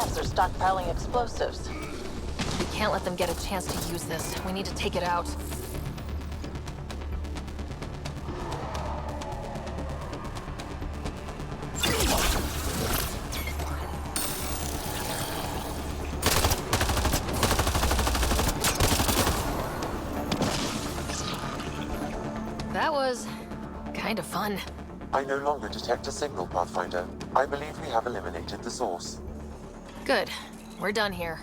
labs are stockpiling explosives. We can't let them get a chance to use this. We need to take it out. That was kind of fun. I no longer detect a signal, Pathfinder. I believe we have eliminated the source. Good. We're done here.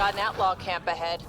Got an outlaw camp ahead.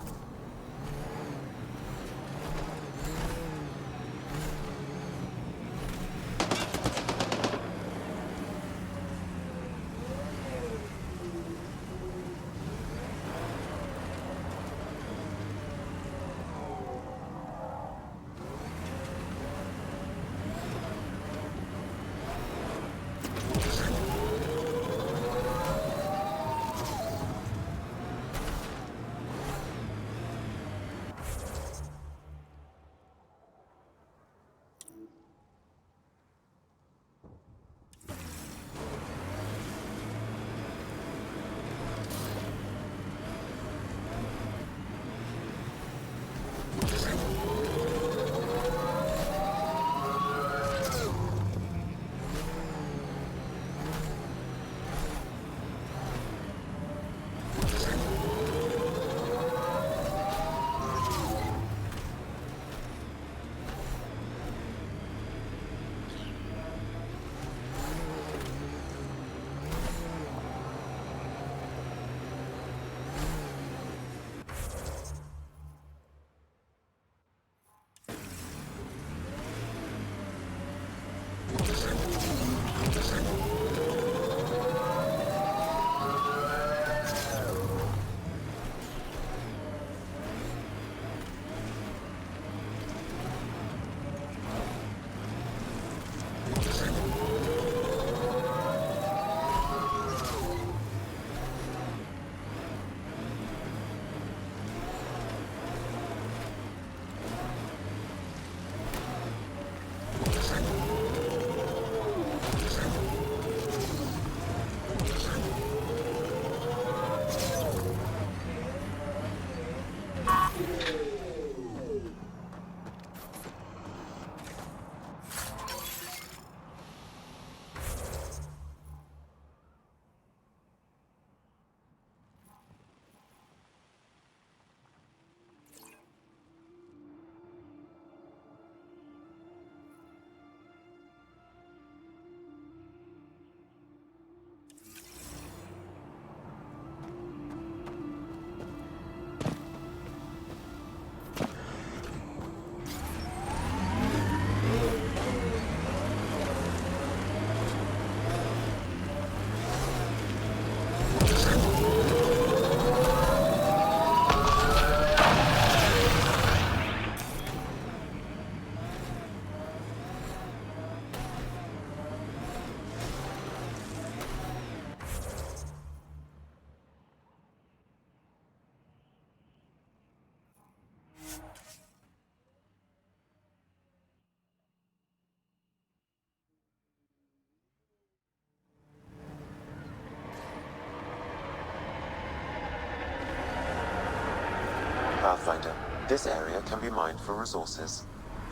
Pathfinder. This area can be mined for resources.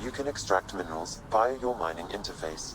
You can extract minerals via your mining interface.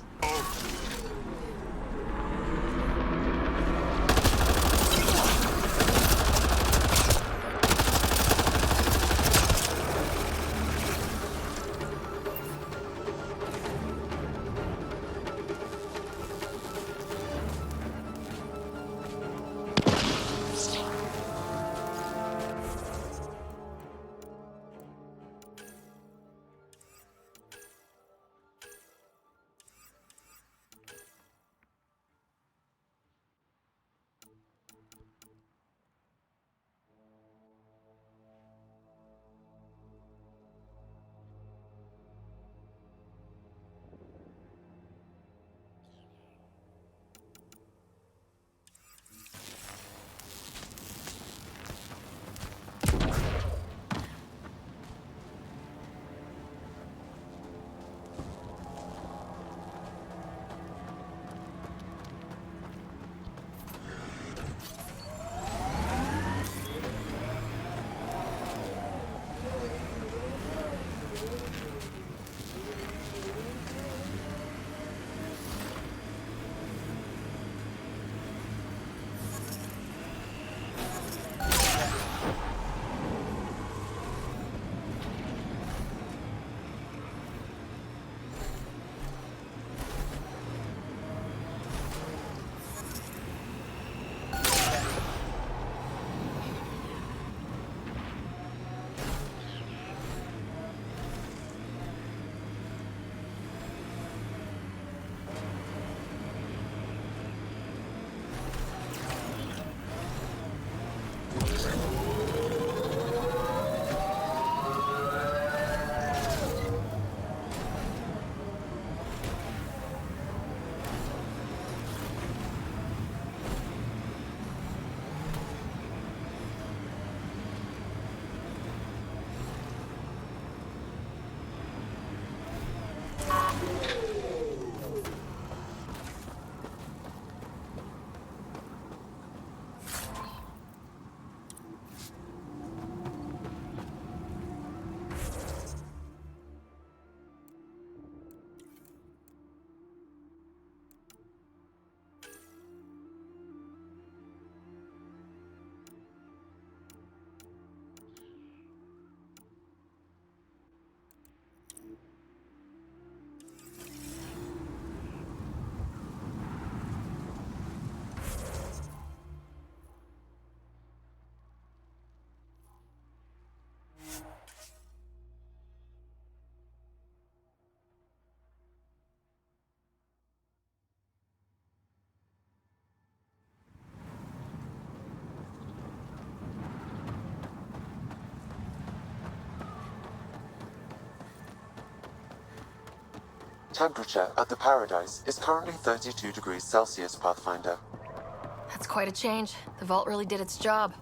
Temperature at the Paradise is currently 32 degrees Celsius, Pathfinder. That's quite a change. The vault really did its job.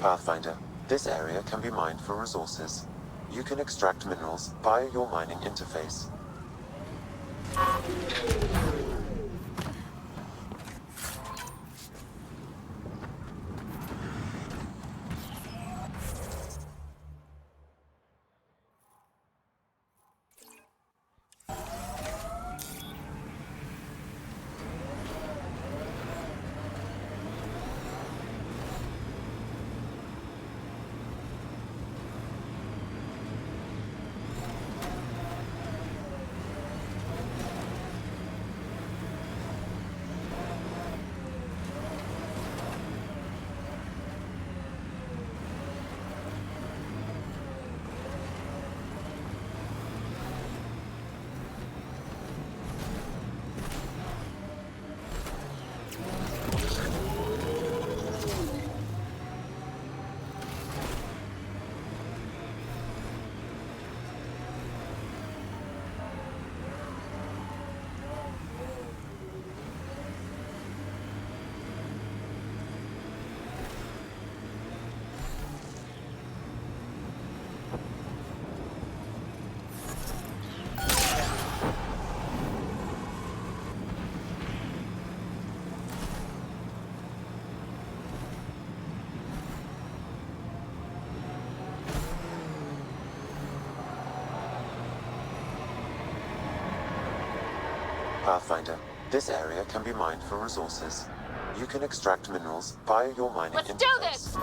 Pathfinder, this area can be mined for resources. You can extract minerals via your mining interface. Pathfinder, this area can be mined for resources. You can extract minerals via your mining Let's interface. do this!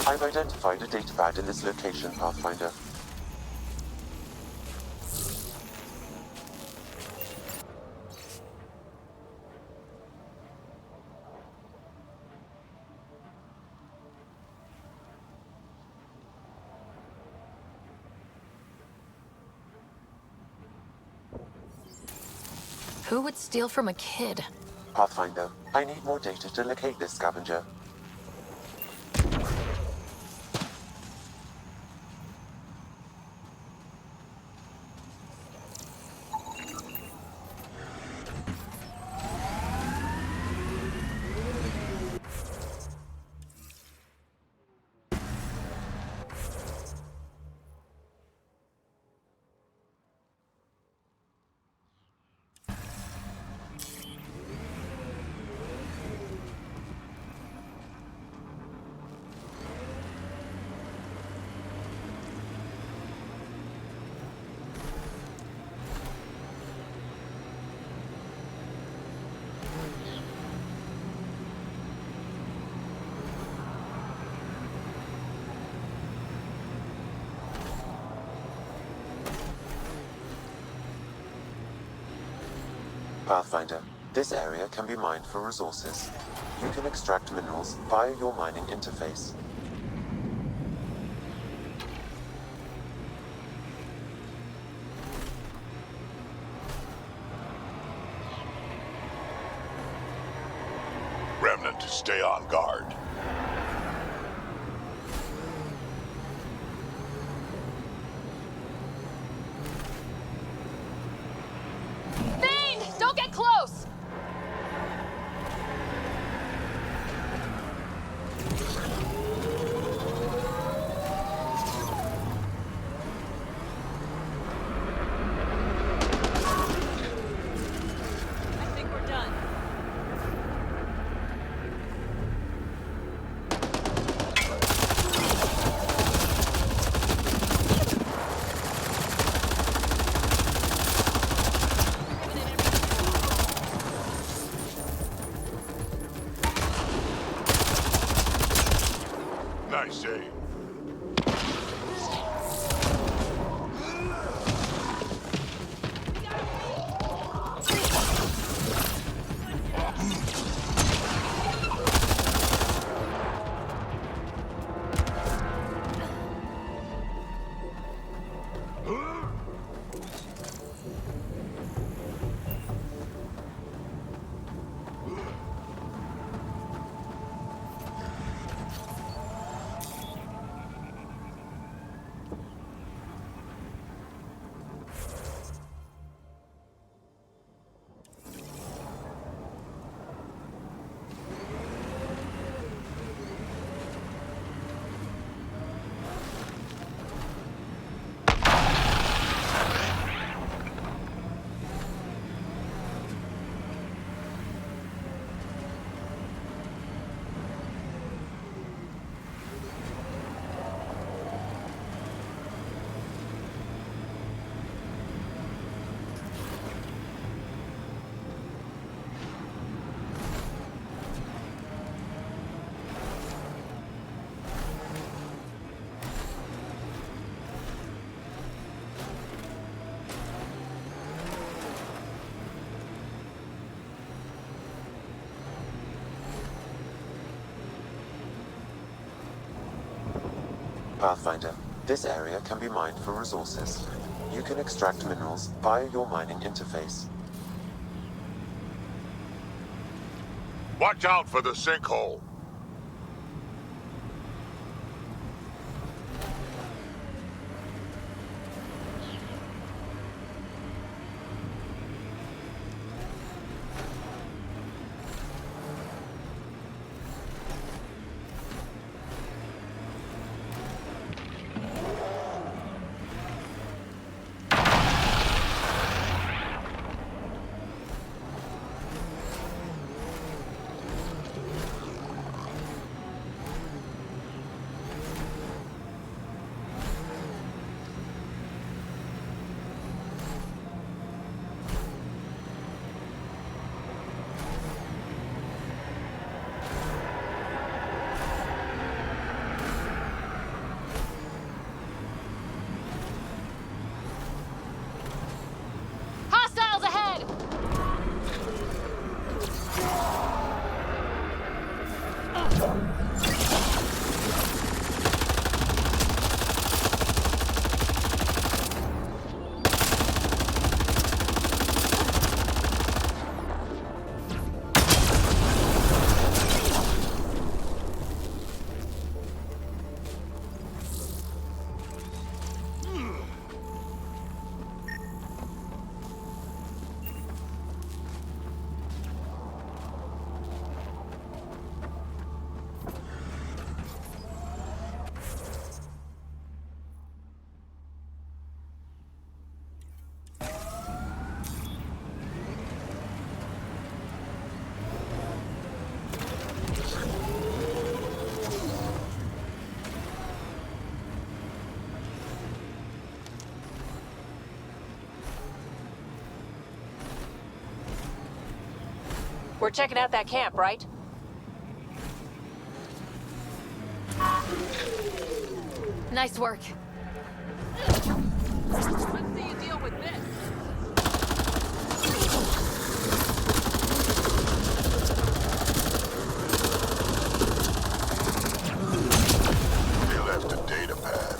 I've identified a datapad in this location, Pathfinder. Who would steal from a kid? Pathfinder, I need more data to locate this scavenger. Pathfinder, this area can be mined for resources. You can extract minerals via your mining interface. Remnant, stay on guard. Thane! Don't get close! I think we're done. Nice aim. Pathfinder, this area can be mined for resources. You can extract minerals via your mining interface. Watch out for the sinkhole. We're checking out that camp, right? Nice work. Let's see you deal with this. They left a data pad.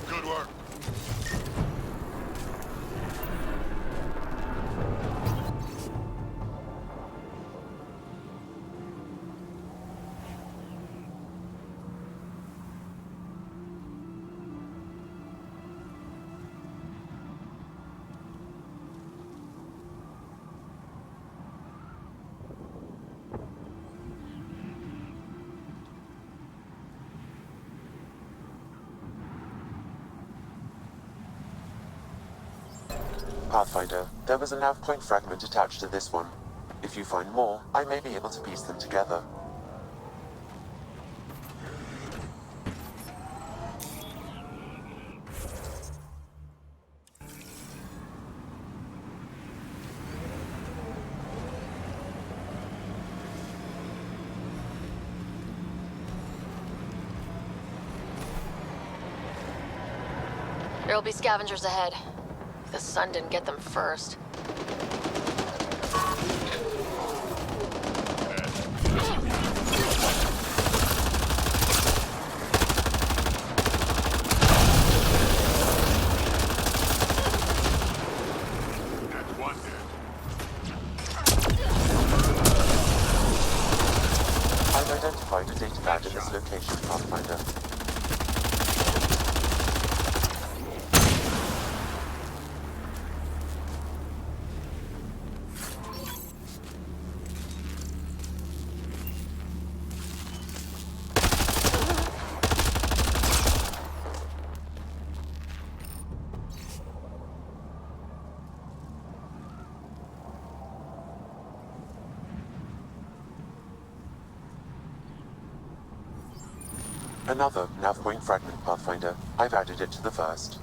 Good work. Pathfinder, there was a nav point fragment attached to this one. If you find more, I may be able to piece them together. There'll be scavengers ahead. The sun didn't get them first. That's one dead. I've identified a data pad in this location, Pathfinder. Another nav point fragment, Pathfinder. I've added it to the first.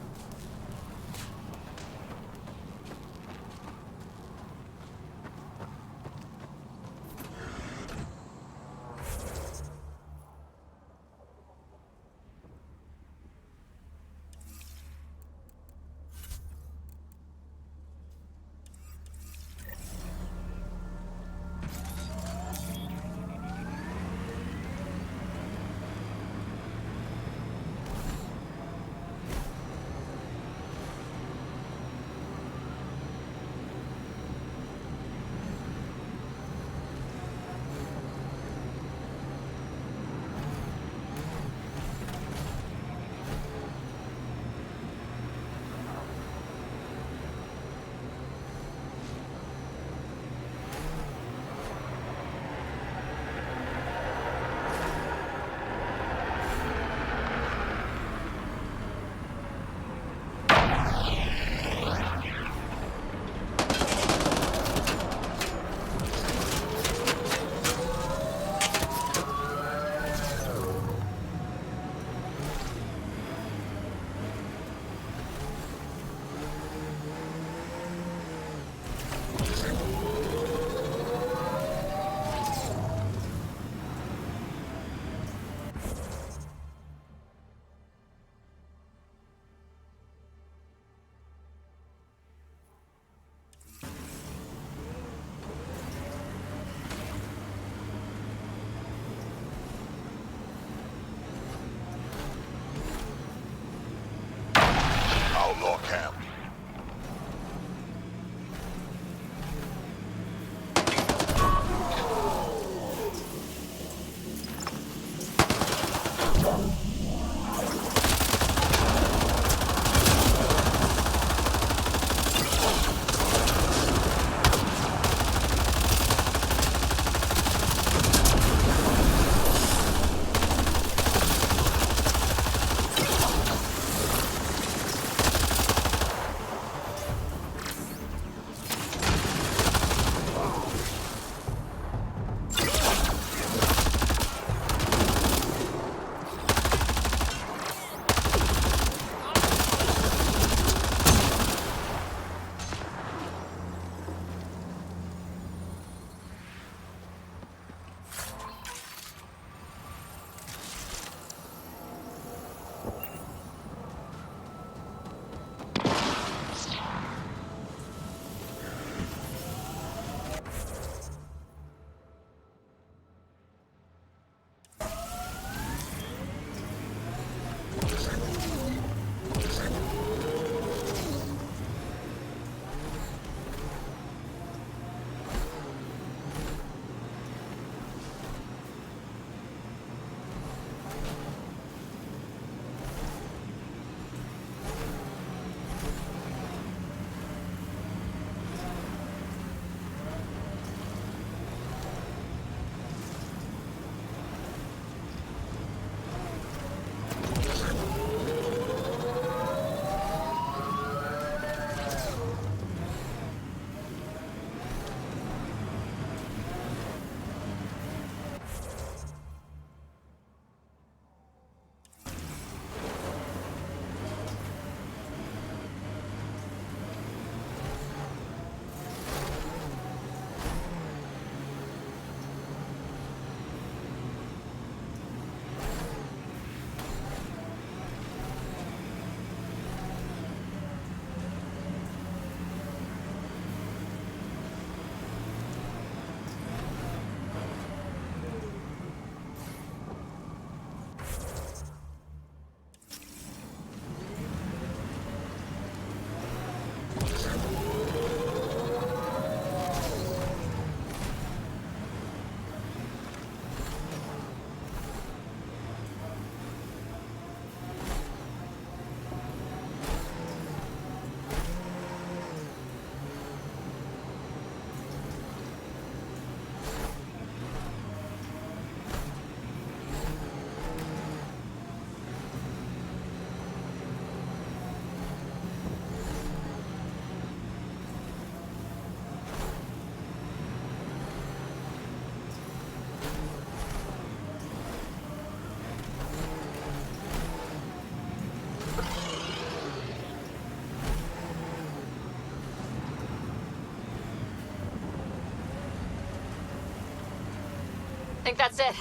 think that's it.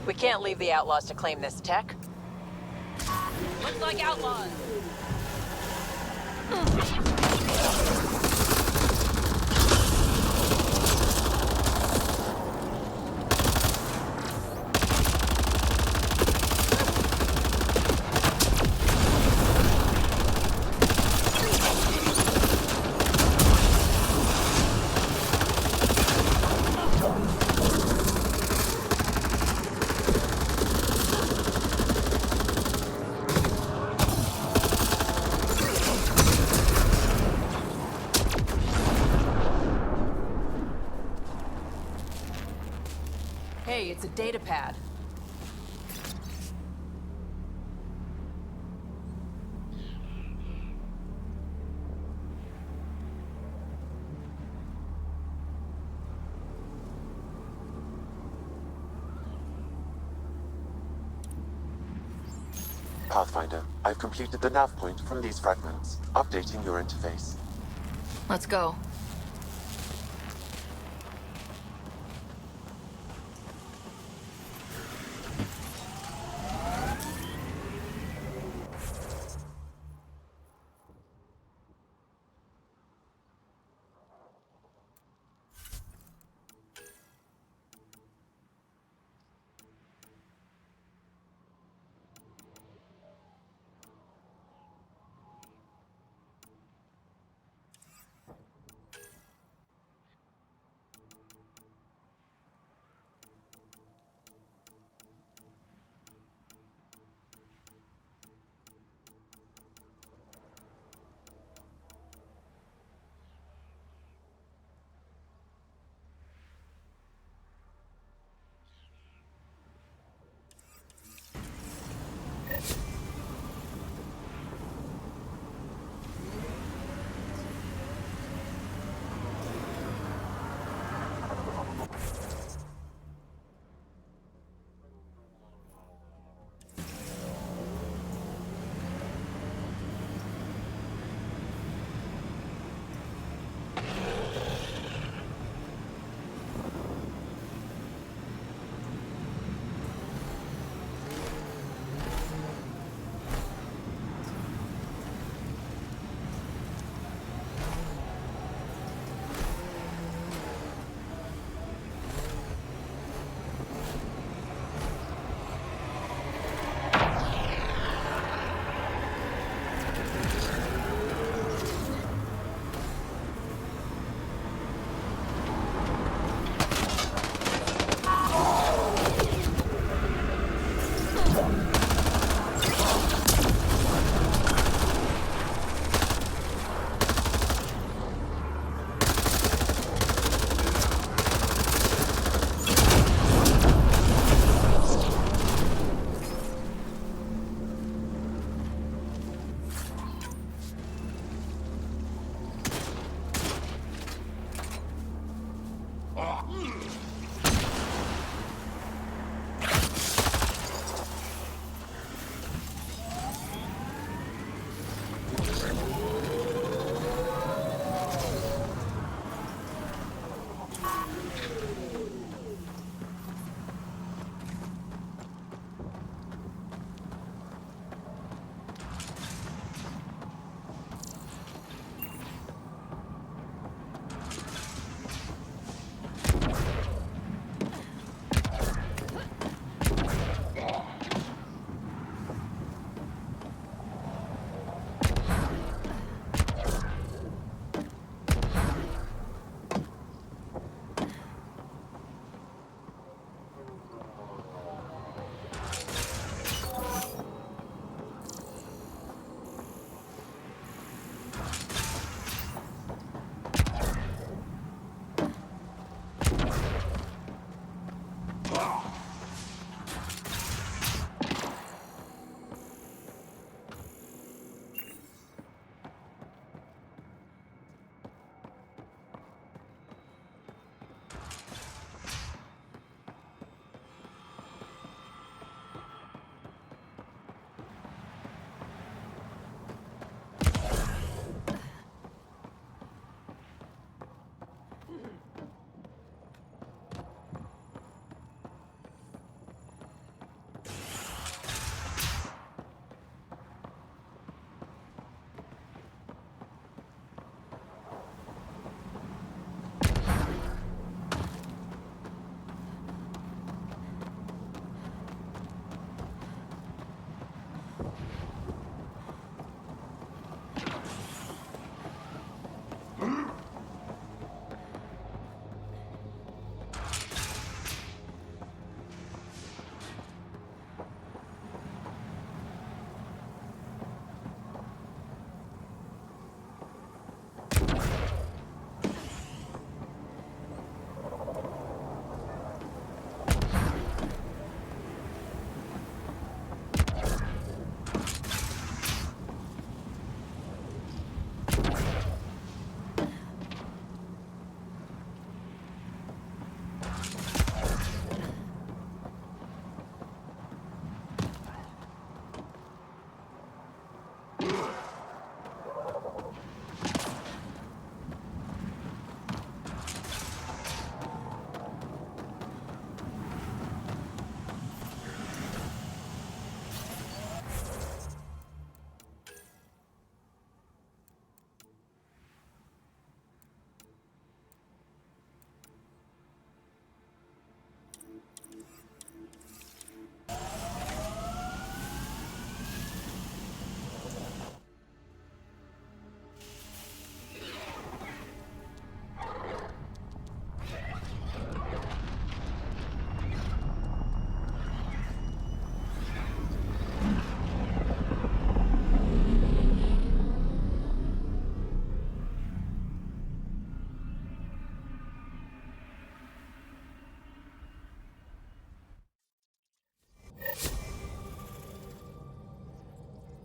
We can't leave the Outlaws to claim this tech. Looks like outlaws. Hey, it's a data pad. Pathfinder, I've completed the nav point from these fragments, updating your interface. Let's go.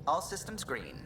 All systems green.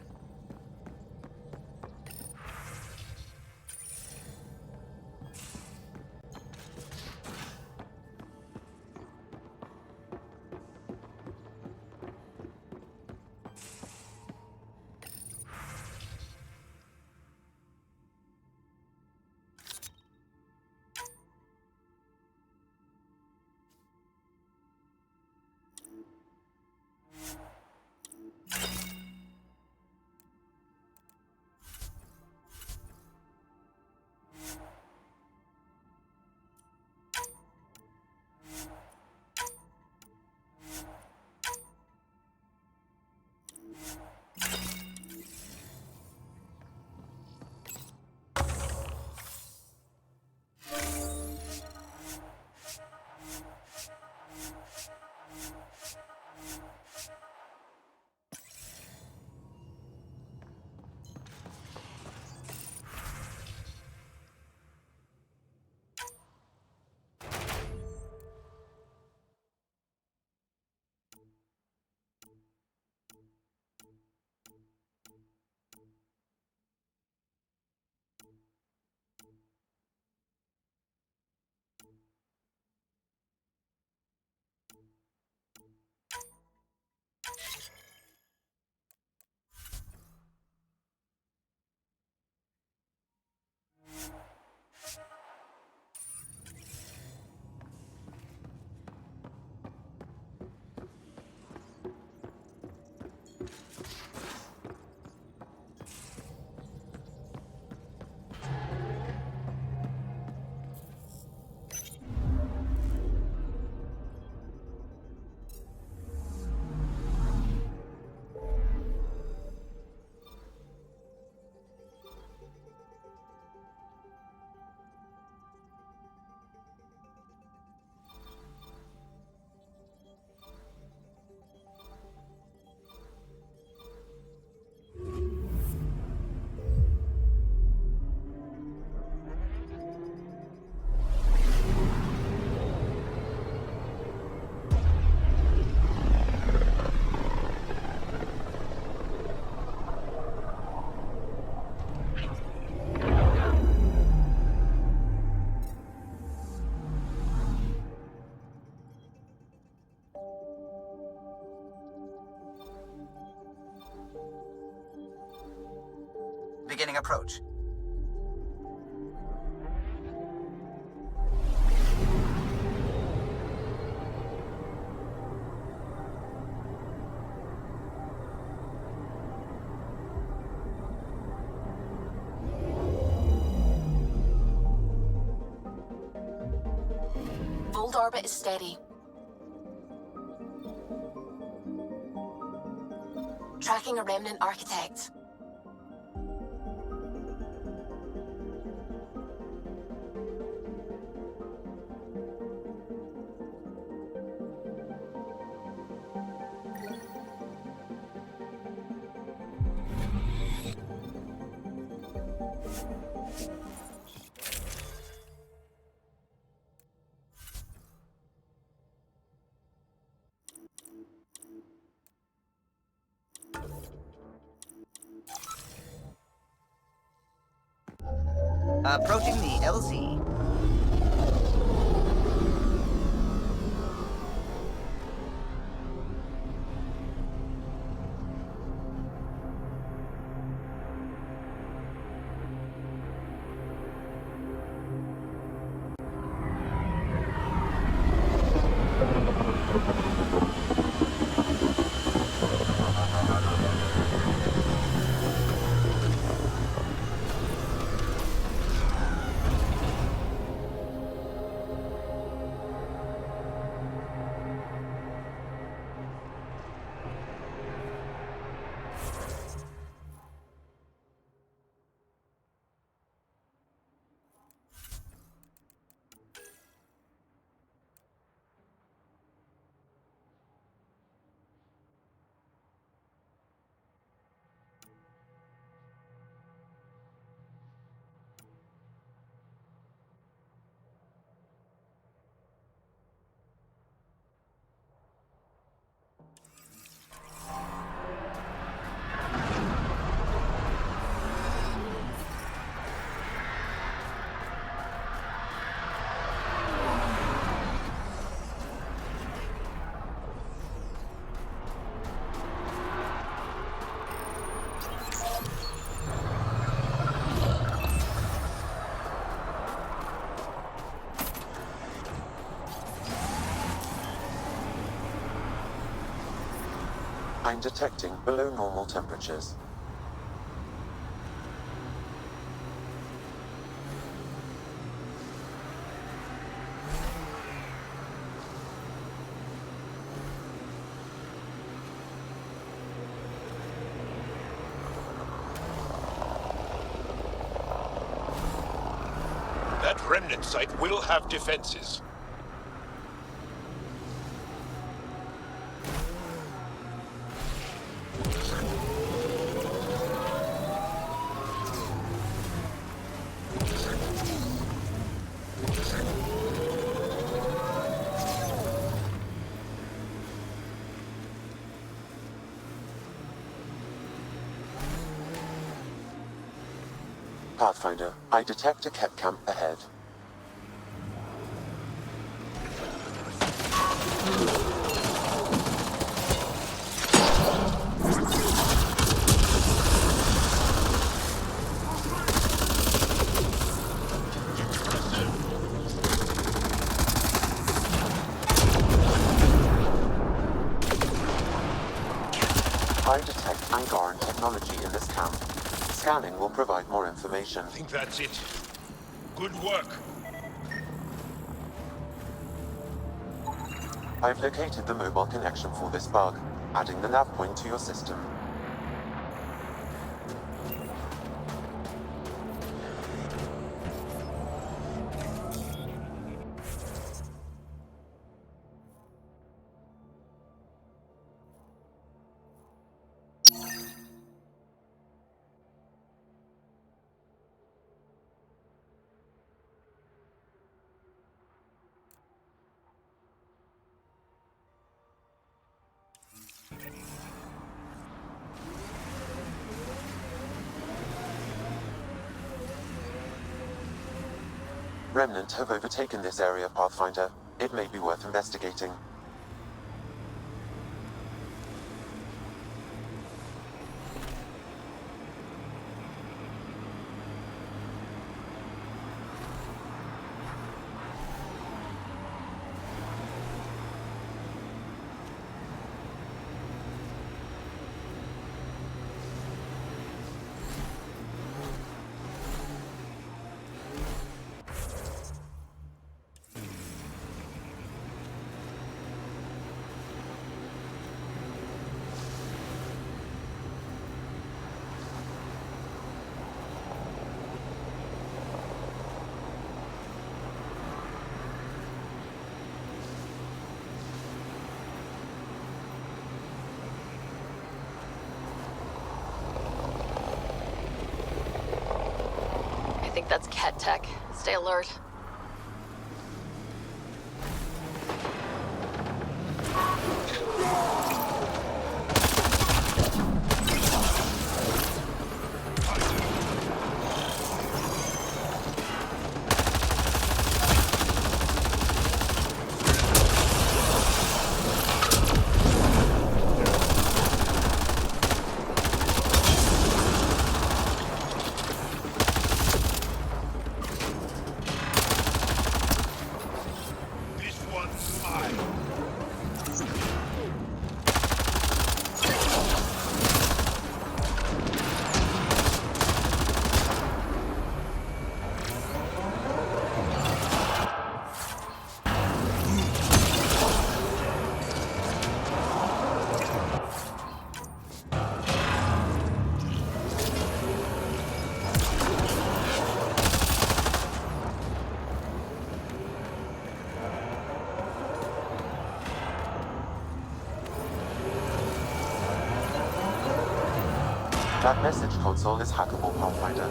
Beginning approach. Voeld orbit is steady. Tracking a remnant architect. Approaching the LZ. I'm detecting below normal temperatures. That remnant site will have defenses. Pathfinder, I detect a Ket camp ahead. I detect Angaran technology in this camp. Scanning will provide more information. I think that's it. Good work. I've located the mobile connection for this bug, adding the nav point to your system. Remnant have overtaken this area, Pathfinder. It may be worth investigating. I think that's Ket tech. Stay alert. This one's mine. That message console is hackable, Pathfinder.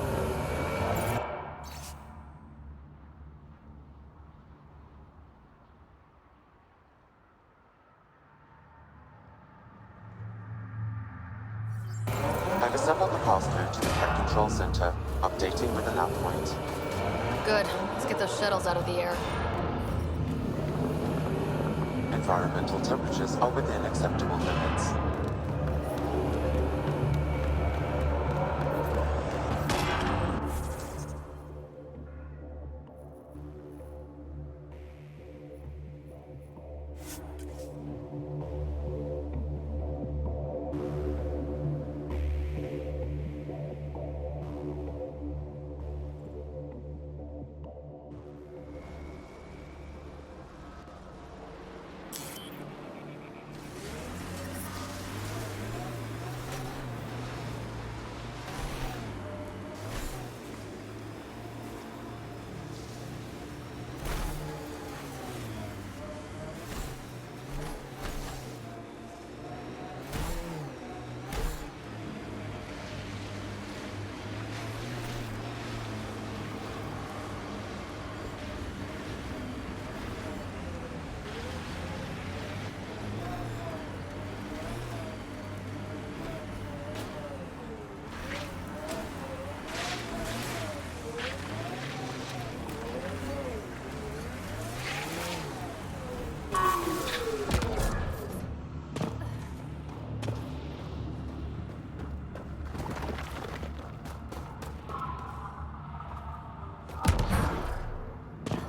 I've assembled the passcode to the tech control center, updating with a nav point. Good. Let's get those shuttles out of the air. Environmental temperatures are within acceptable limits.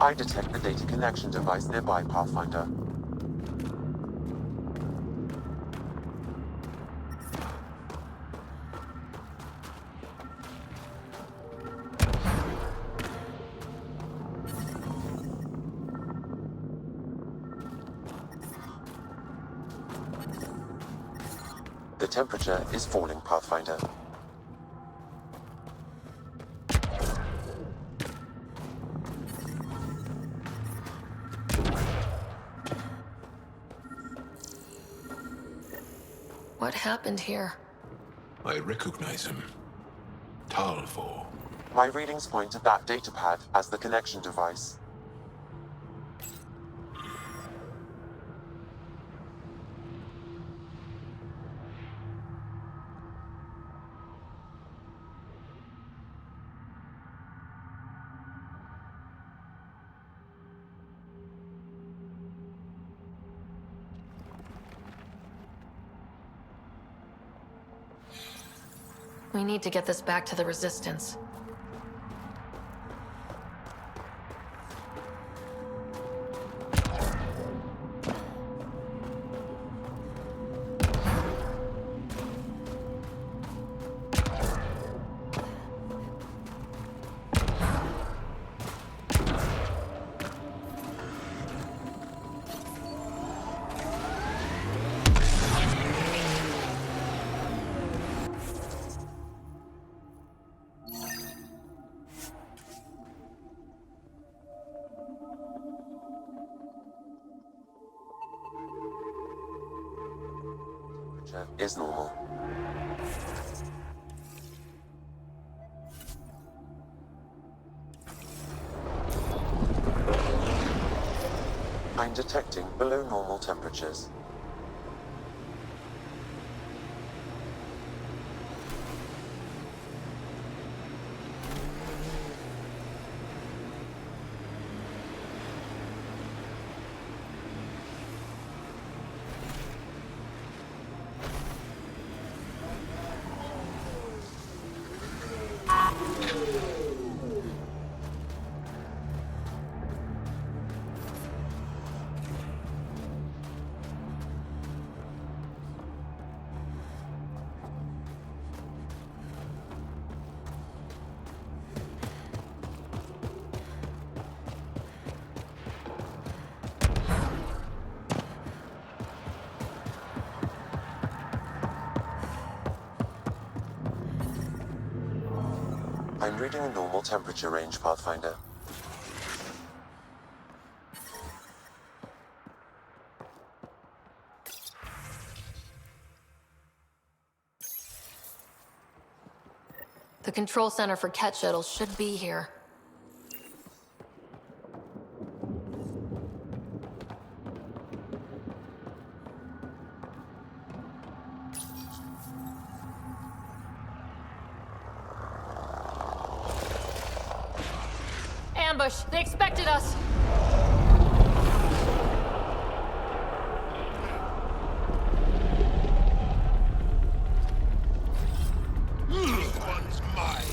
I detect the data connection device nearby, Pathfinder. The temperature is falling, Pathfinder. What happened here? I recognize him. Talvo. My readings point to that datapad as the connection device. We need to get this back to the Resistance. Is normal. I'm detecting below normal temperatures. I'm reading a normal temperature range, Pathfinder. The control center for Ket shuttles should be here. Ambush! They expected us! One's mine.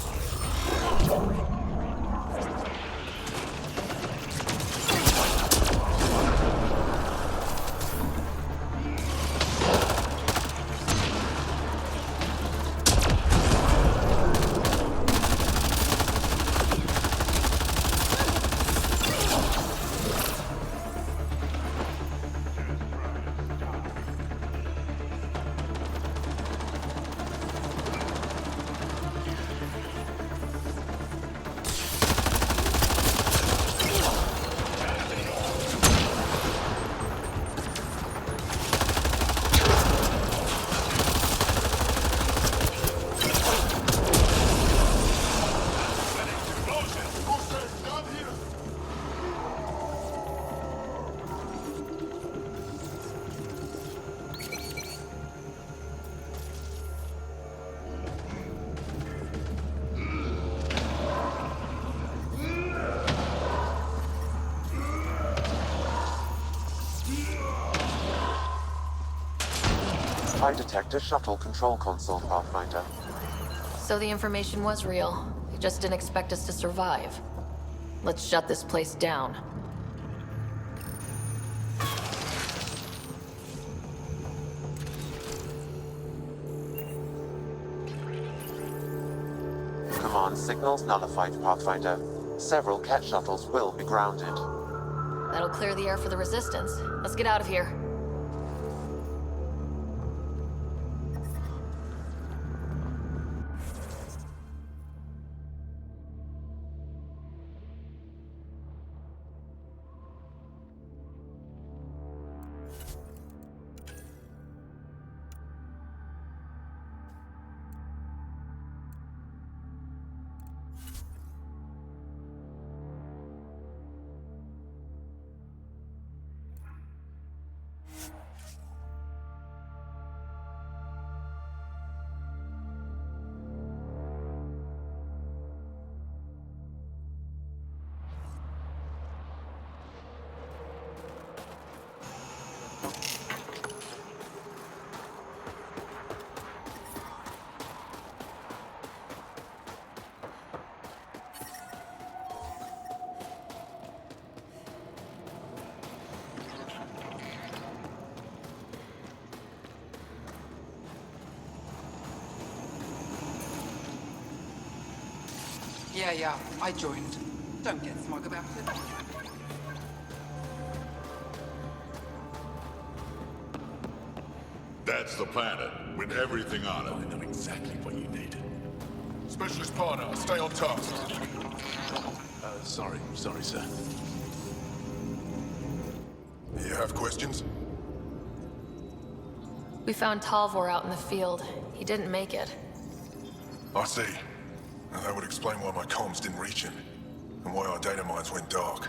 I detect a shuttle control console, Pathfinder. So the information was real. They just didn't expect us to survive. Let's shut this place down. Command signals nullified, Pathfinder. Several cat shuttles will be grounded. That'll clear the air for the Resistance. Let's get out of here. Yeah, I joined. Don't get smug about it. That's the planet, with everything on it. I know exactly what you need. Specialist partner, stay on task. Sorry, sir. You have questions? We found Talvor out in the field. He didn't make it. I see. And that would explain why my comms didn't reach him, and why our data mines went dark.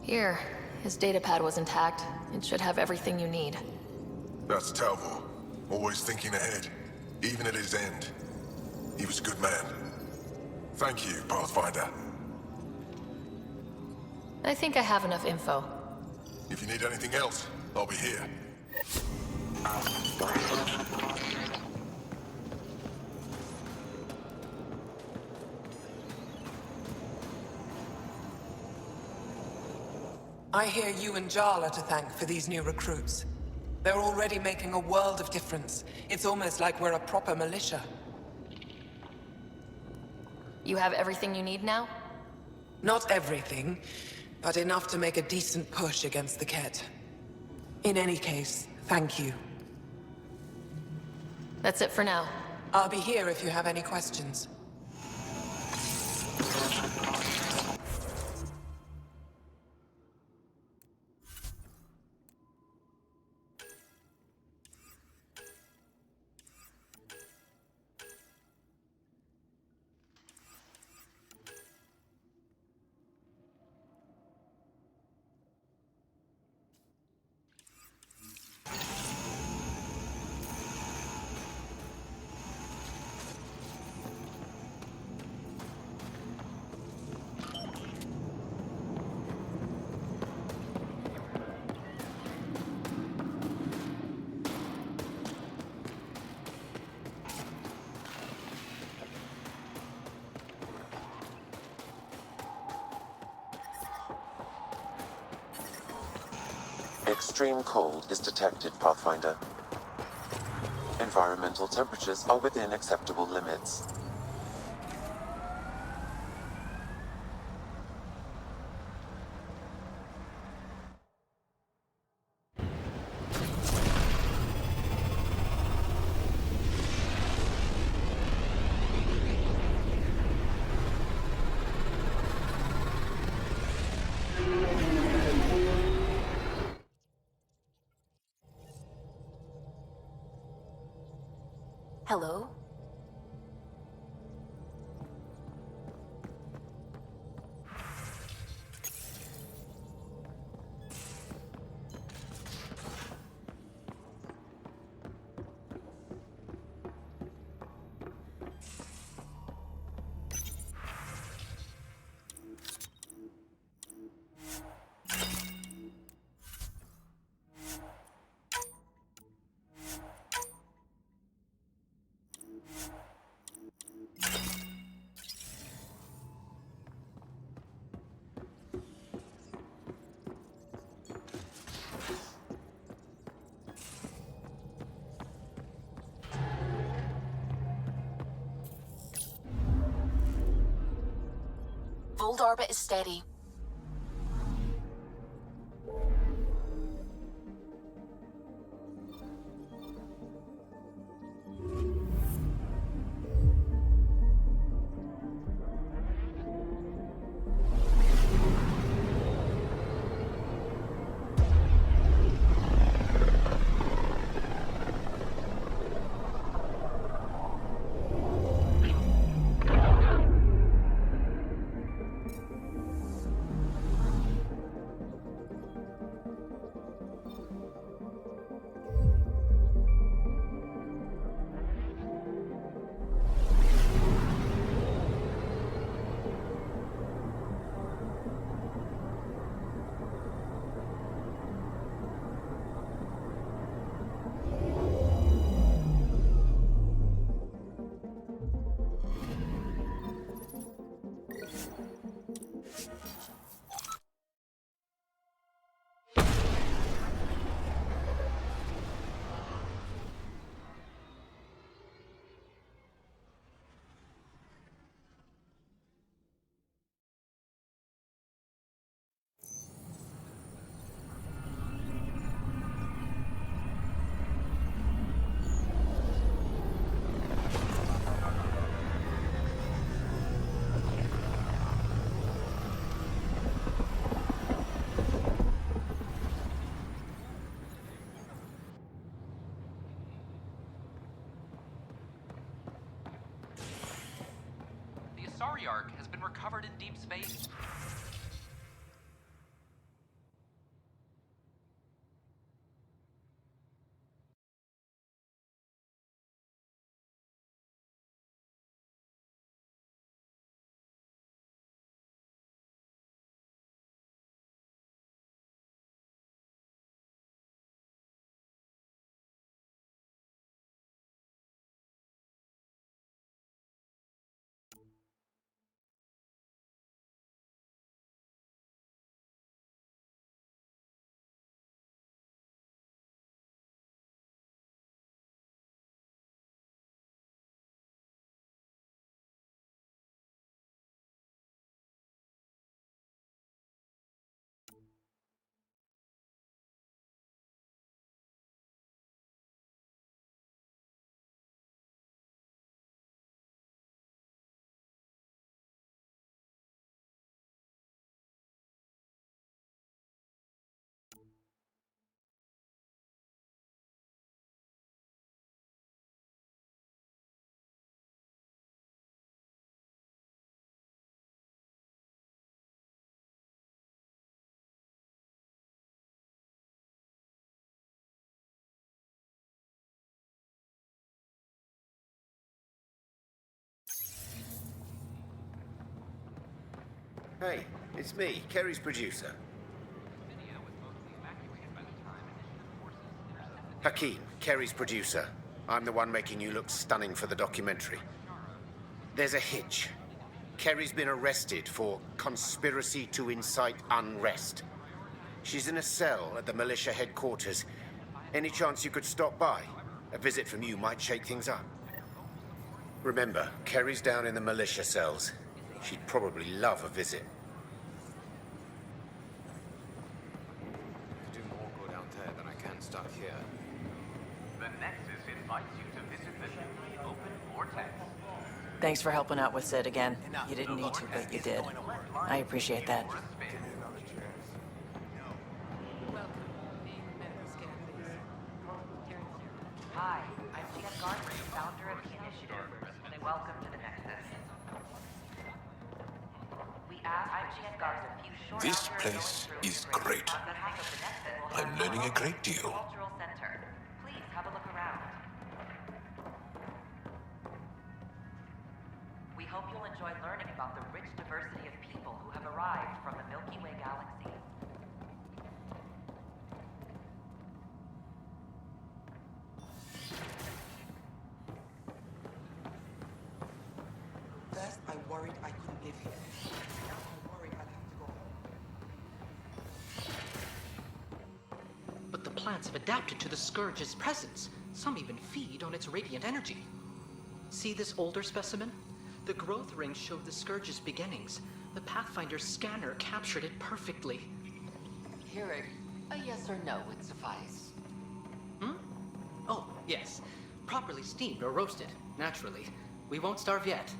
Here, his datapad was intact. It should have everything you need. That's Talvor, always thinking ahead, even at his end. He was a good man. Thank you, Pathfinder. I think I have enough info. If you need anything else, I'll be here. I hear you and Jarl are to thank for these new recruits. They're already making a world of difference. It's almost like we're a proper militia. You have everything you need now? Not everything, but enough to make a decent push against the Ket. In any case, thank you. That's it for now. I'll be here if you have any questions. Extreme cold is detected, Pathfinder. Environmental temperatures are within acceptable limits. Hello? Voeld orbit is steady. The Ark has been recovered in deep space. Hey, it's me, Kerry's producer. Hakeem, Kerry's producer. I'm the one making you look stunning for the documentary. There's a hitch. Kerry's been arrested for conspiracy to incite unrest. She's in a cell at the militia headquarters. Any chance you could stop by? A visit from you might shake things up. Remember, Kerry's down in the militia cells. She'd probably love a visit. I could do more good out there than I can stuck here. The Nexus invites you to visit the newly opened vortex. Thanks for helping out with Sid again. You didn't need to, but you did. I appreciate that. Hi, I'm Jeff Gardner, founder of the initiative. Welcome to the Nexus. We asked Jeff Gardner a few short This place is great. I'm learning a great deal. Cultural Center. Please have a look around. We hope you'll enjoy learning about the rich diversity of people who have arrived from the Milky Way galaxy. First, I worried I couldn't live here. Now I'm worried I'd have to go. But the plants have adapted to the Scourge's presence. Some even feed on its radiant energy. See this older specimen? The growth rings show the Scourge's beginnings, The Pathfinder's scanner captured it perfectly. Hearing a yes or no would suffice. Hmm? Oh, yes. Properly steamed or roasted, naturally. We won't starve yet.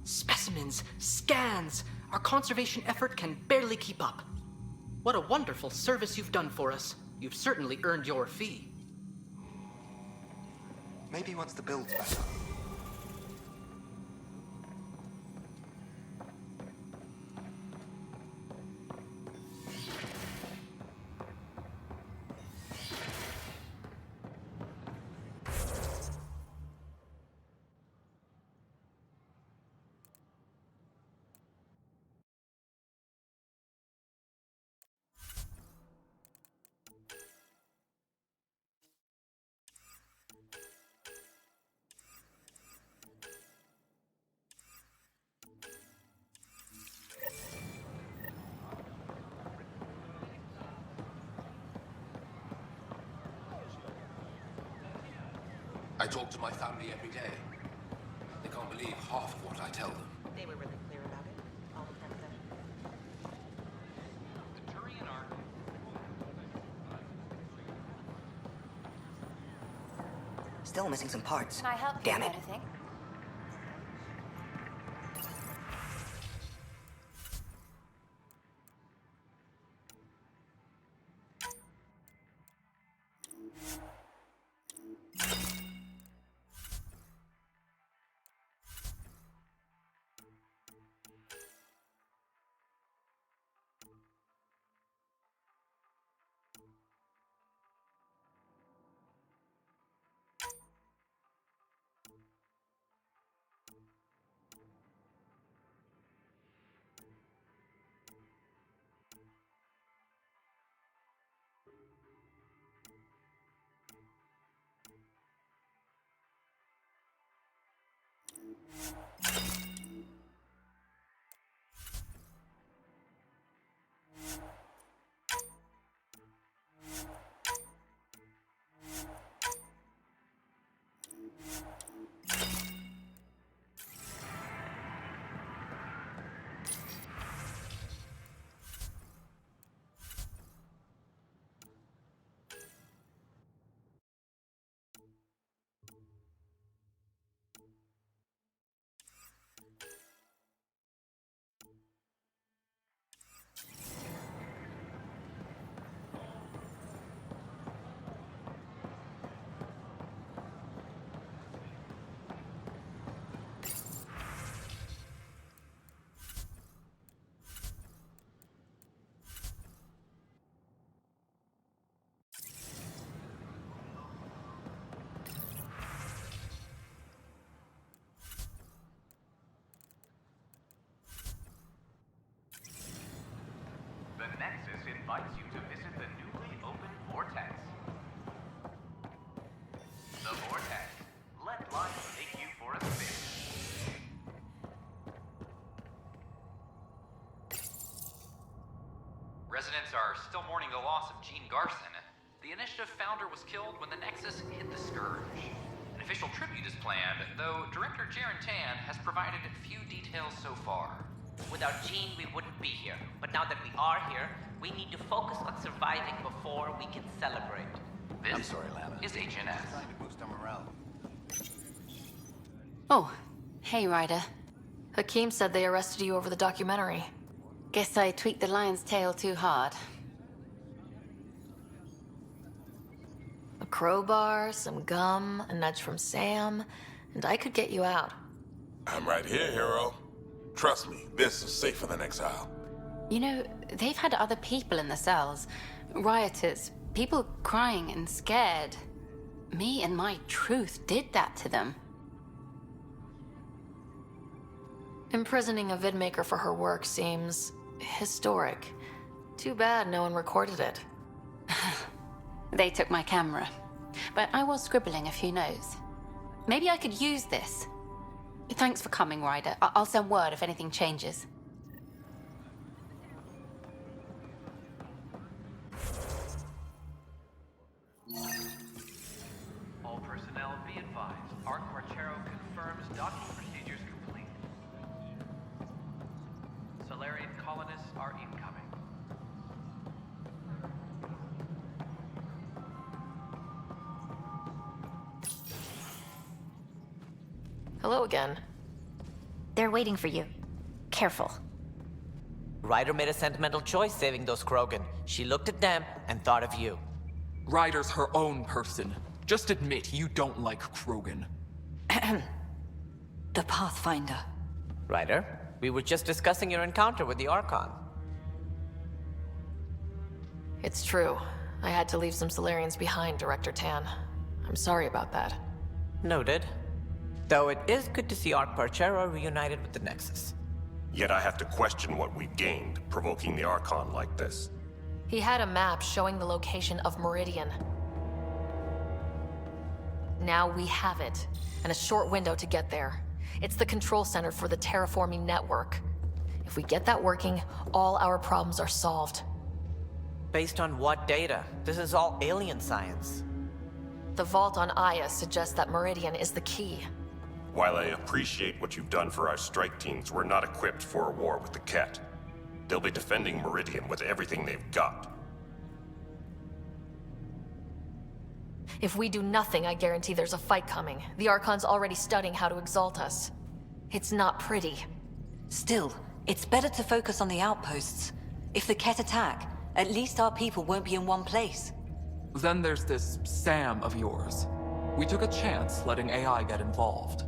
Specimens, scans! Our conservation effort can barely keep up. What a wonderful service you've done for us. You've certainly earned your fee. Maybe once the build's back up. I talk to my family every day. They can't believe half of what I tell them. They were really clear about it. All of them said. The Turian arc. Still missing some parts. Can I help you Damn with it. anything? The Nexus invites you to visit the newly opened Vortex. The Vortex. Let life take you for a spin. Residents are still mourning the loss of Gene Garson. The Initiative founder was killed when the Nexus hit the Scourge. An official tribute is planned, though Director Jaren Tan has provided few details so far. Without Gene, we wouldn't be here. But now that we are here, we need to focus on surviving before we can celebrate. This I'm sorry, Lana. is HNS. Trying to boost our morale. Oh, hey, Ryder. Hakeem said they arrested you over the documentary. Guess I tweaked the lion's tail too hard. A crowbar, some gum, a nudge from Sam, and I could get you out. I'm right here, hero. Trust me, this is safer than exile. You know, they've had other people in the cells. Rioters, people crying and scared. Me and my truth did that to them. Imprisoning a vidmaker for her work seems historic. Too bad no one recorded it. They took my camera, but I was scribbling a few notes. Maybe I could use this. Thanks for coming, Ryder. I'll send word if anything changes. All personnel, be advised. Arc Marchero confirms docking procedures complete. Solarian colonists are incoming. Hello again. They're waiting for you. Careful. Ryder made a sentimental choice saving those Krogan. She looked at them and thought of you. Ryder's her own person. Just admit you don't like Krogan. The Pathfinder. Ryder, we were just discussing your encounter with the Archon. It's true. I had to leave some Solarians behind, Director Tan. I'm sorry about that. Noted. Though it is good to see Arc Marchero reunited with the Nexus. Yet I have to question what we've gained, provoking the Archon like this. He had a map showing the location of Meridian. Now we have it, and a short window to get there. It's the control center for the terraforming network. If we get that working, all our problems are solved. Based on what data? This is all alien science. The vault on Aya suggests that Meridian is the key. While I appreciate what you've done for our strike teams, we're not equipped for a war with the Ket. They'll be defending Meridian with everything they've got. If we do nothing, I guarantee there's a fight coming. The Archon's already studying how to exalt us. It's not pretty. Still, it's better to focus on the outposts. If the Ket attack, at least our people won't be in one place. Then there's this Sam of yours. We took a chance letting AI get involved.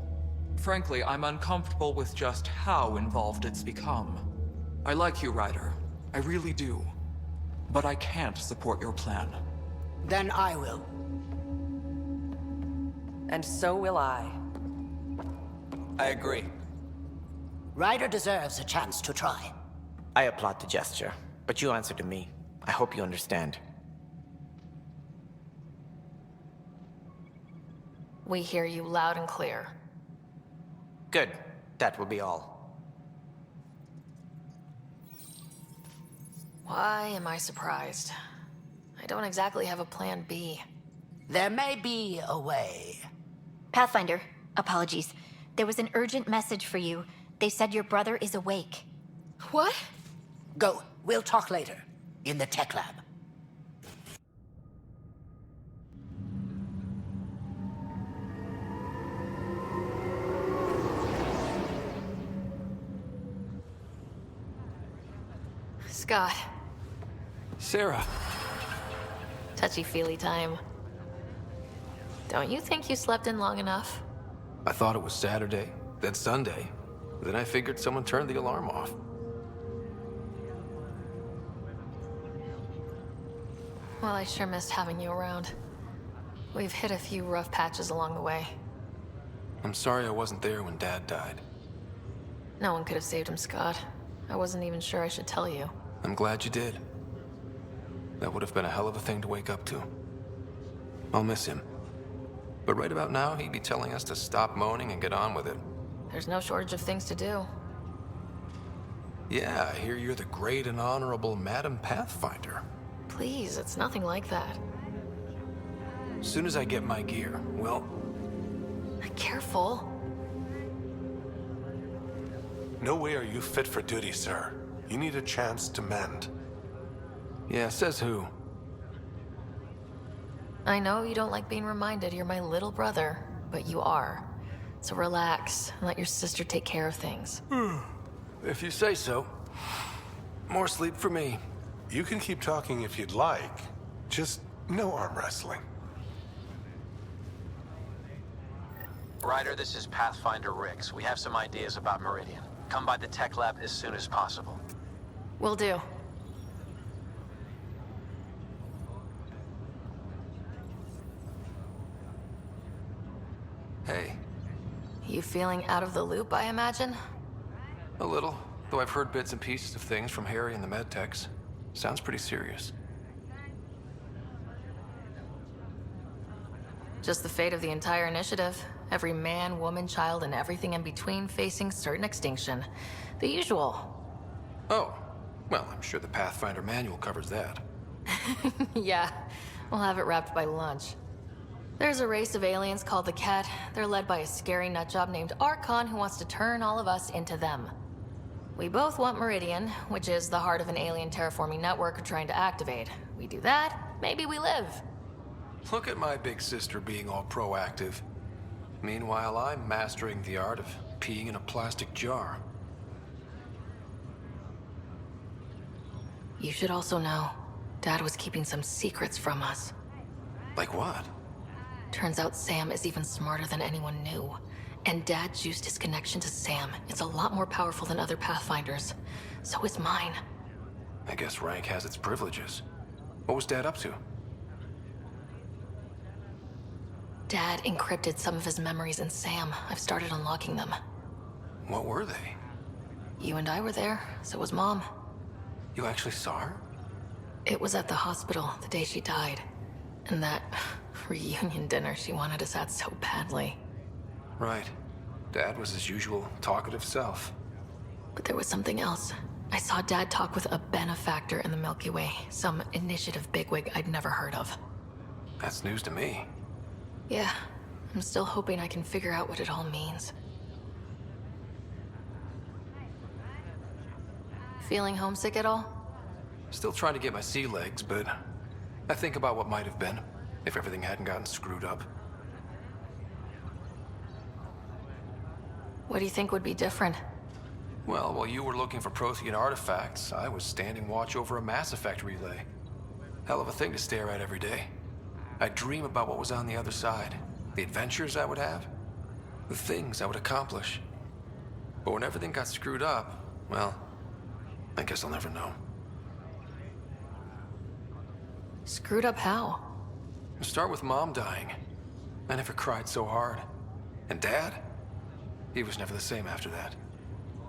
Frankly, I'm uncomfortable with just how involved it's become. I like you, Ryder. I really do. But I can't support your plan. Then I will. And so will I. I agree. Ryder deserves a chance to try. I applaud the gesture, but you answer to me. I hope you understand. We hear you loud and clear. Good. That will be all. Why am I surprised? I don't exactly have a plan B. There may be a way. Pathfinder, apologies. There was an urgent message for you. They said your brother is awake. What? Go. We'll talk later. In the tech lab. Scott. Sarah. Touchy-feely time. Don't you think you slept in long enough? I thought it was Saturday, then Sunday. Then I figured someone turned the alarm off. Well, I sure missed having you around. We've hit a few rough patches along the way. I'm sorry I wasn't there when Dad died. No one could have saved him, Scott. I wasn't even sure I should tell you. I'm glad you did. That would have been a hell of a thing to wake up to. I'll miss him. But right about now, he'd be telling us to stop moaning and get on with it. There's no shortage of things to do. Yeah, I hear you're the great and honorable Madam Pathfinder. Please, it's nothing like that. As soon as I get my gear, well... Careful. No way are you fit for duty, sir. You need a chance to mend. Yeah, says who? I know you don't like being reminded you're my little brother, but you are. So relax and let your sister take care of things. If you say so. More sleep for me. You can keep talking if you'd like. Just no arm wrestling. Ryder, this is Pathfinder Rix. We have some ideas about Meridian. Come by the tech lab as soon as possible. Will do. Hey. You feeling out of the loop, I imagine? A little, though I've heard bits and pieces of things from Harry and the medtechs. Sounds pretty serious. Just the fate of the entire initiative. Every man, woman, child, and everything in between facing certain extinction. The usual. Oh, well, I'm sure the Pathfinder manual covers that. Yeah, we'll have it wrapped by lunch. There's a race of aliens called the Ket. They're led by a scary nutjob named Archon who wants to turn all of us into them. We both want Meridian, which is the heart of an alien terraforming network we're trying to activate. We do that, maybe we live. Look at my big sister being all proactive. Meanwhile, I'm mastering the art of peeing in a plastic jar. You should also know, Dad was keeping some secrets from us. Like what? Turns out Sam is even smarter than anyone knew. And Dad juiced his connection to Sam. It's a lot more powerful than other Pathfinders. So is mine. I guess rank has its privileges. What was Dad up to? Dad encrypted some of his memories in Sam. I've started unlocking them. What were they? You and I were there, so was Mom. You actually saw her? It was at the hospital the day she died. And that reunion dinner she wanted us at so badly. Right. Dad was his usual talkative self. But there was something else. I saw Dad talk with a benefactor in the Milky Way, some initiative bigwig I'd never heard of. That's news to me. Yeah, I'm still hoping I can figure out what it all means. Feeling homesick at all? Still trying to get my sea legs, but I think about what might have been if everything hadn't gotten screwed up. What do you think would be different? Well, while you were looking for Prothean artifacts, I was standing watch over a Mass Effect relay. Hell of a thing to stare at every day. I'd dream about what was on the other side, the adventures I would have, the things I would accomplish. But when everything got screwed up, well, I guess I'll never know. Screwed up how? Start with Mom dying. I never cried so hard. And Dad? He was never the same after that.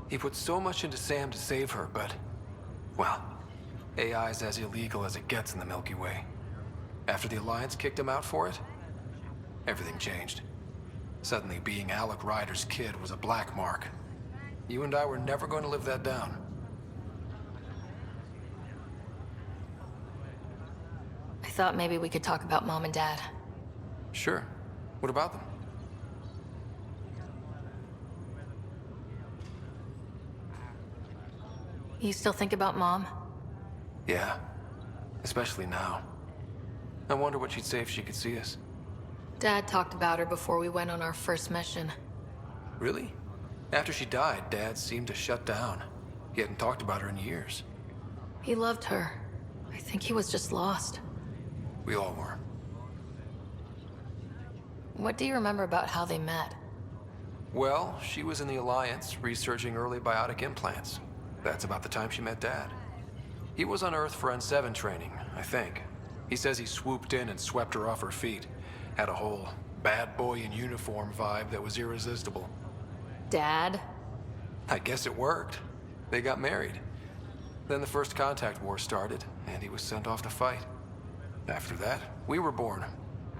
He put so much into Sam to save her, but... well, AI's as illegal as it gets in the Milky Way. After the Alliance kicked him out for it, everything changed. Suddenly, being Alec Ryder's kid was a black mark. You and I were never going to live that down. I thought maybe we could talk about Mom and Dad. Sure. What about them? You still think about Mom? Yeah. Especially now. I wonder what she'd say if she could see us. Dad talked about her before we went on our first mission. Really? After she died, Dad seemed to shut down. He hadn't talked about her in years. He loved her. I think he was just lost. We all were. What do you remember about how they met? Well, she was in the Alliance, researching early biotic implants. That's about the time she met Dad. He was on Earth for N7 training, I think. He says he swooped in and swept her off her feet. Had a whole bad boy in uniform vibe that was irresistible. Dad? I guess it worked. They got married. Then the First Contact War started, and he was sent off to fight. After that, we were born,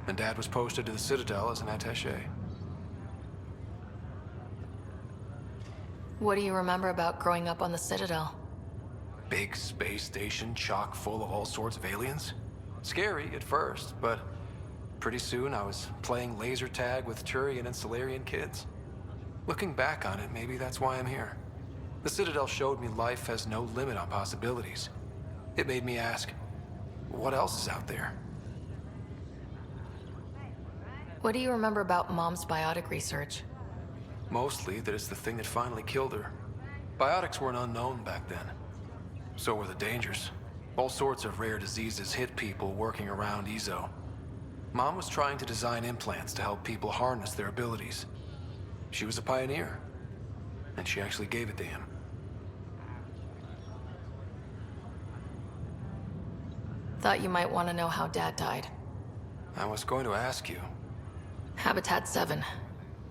and Dad was posted to the Citadel as an attaché. What do you remember about growing up on the Citadel? Big space station chock full of all sorts of aliens. Scary at first, but pretty soon I was playing laser tag with Turian and Solarian kids. Looking back on it, maybe that's why I'm here. The Citadel showed me life has no limit on possibilities. It made me ask, what else is out there? What do you remember about Mom's biotic research? Mostly that it's the thing that finally killed her. Biotics weren't unknown back then. So were the dangers. All sorts of rare diseases hit people working around EZO. Mom was trying to design implants to help people harness their abilities. She was a pioneer, and she actually gave it to him. Thought you might want to know how Dad died. I was going to ask you. Habitat 7.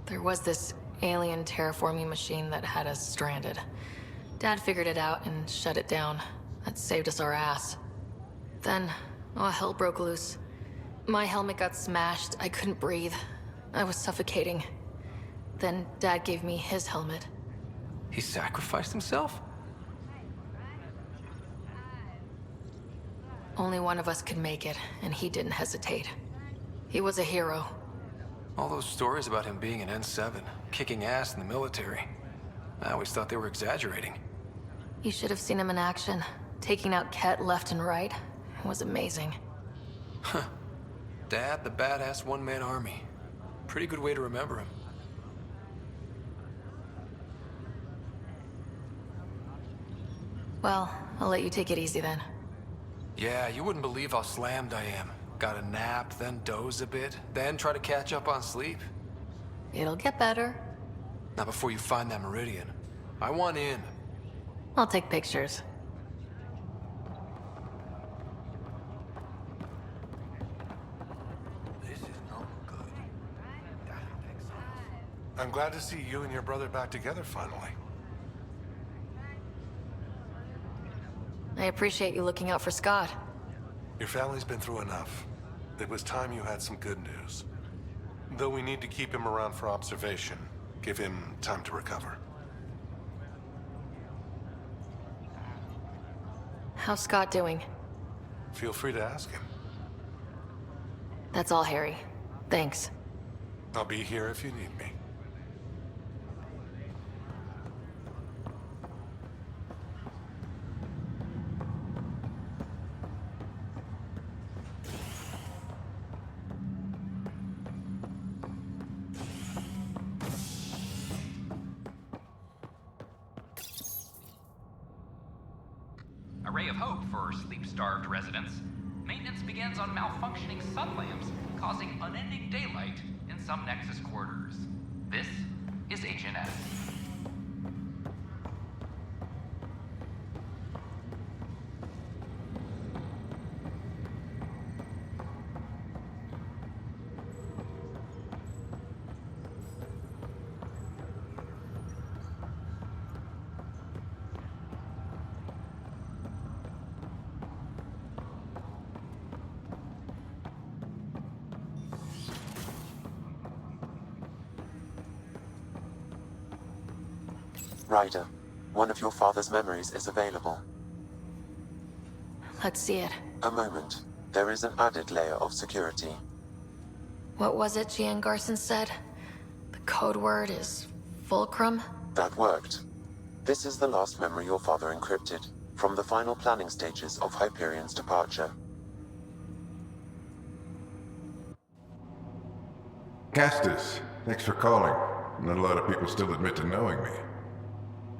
There was this alien terraforming machine that had us stranded. Dad figured it out and shut it down. That saved us our ass. Then, hell broke loose. My helmet got smashed. I couldn't breathe. I was suffocating. Then Dad gave me his helmet. He sacrificed himself? Only one of us could make it, and he didn't hesitate. He was a hero. All those stories about him being an N7, kicking ass in the military. I always thought they were exaggerating. You should have seen him in action. Taking out Ket left and right. It was amazing. Huh. Dad, the badass one-man army. Pretty good way to remember him. Well, I'll let you take it easy then. Yeah, you wouldn't believe how slammed I am. Got a nap, then doze a bit, then try to catch up on sleep. It'll get better. Not before you find that Meridian. I want in. I'll take pictures. I'm glad to see you and your brother back together finally. I appreciate you looking out for Scott. Your family's been through enough. It was time you had some good news. Though we need to keep him around for observation, give him time to recover. How's Scott doing? Feel free to ask him. That's all, Harry. Thanks. I'll be here if you need me. A ray of hope for sleep-starved residents. Maintenance begins on malfunctioning sun lamps, causing unending daylight in some Nexus quarters. This is HNS. Ryder, one of your father's memories is available. Let's see it. A moment. There is an added layer of security. What was it Gian Garson said? The code word is Fulcrum? That worked. This is the last memory your father encrypted, from the final planning stages of Hyperion's departure. Castus, thanks for calling. Not a lot of people still admit to knowing me.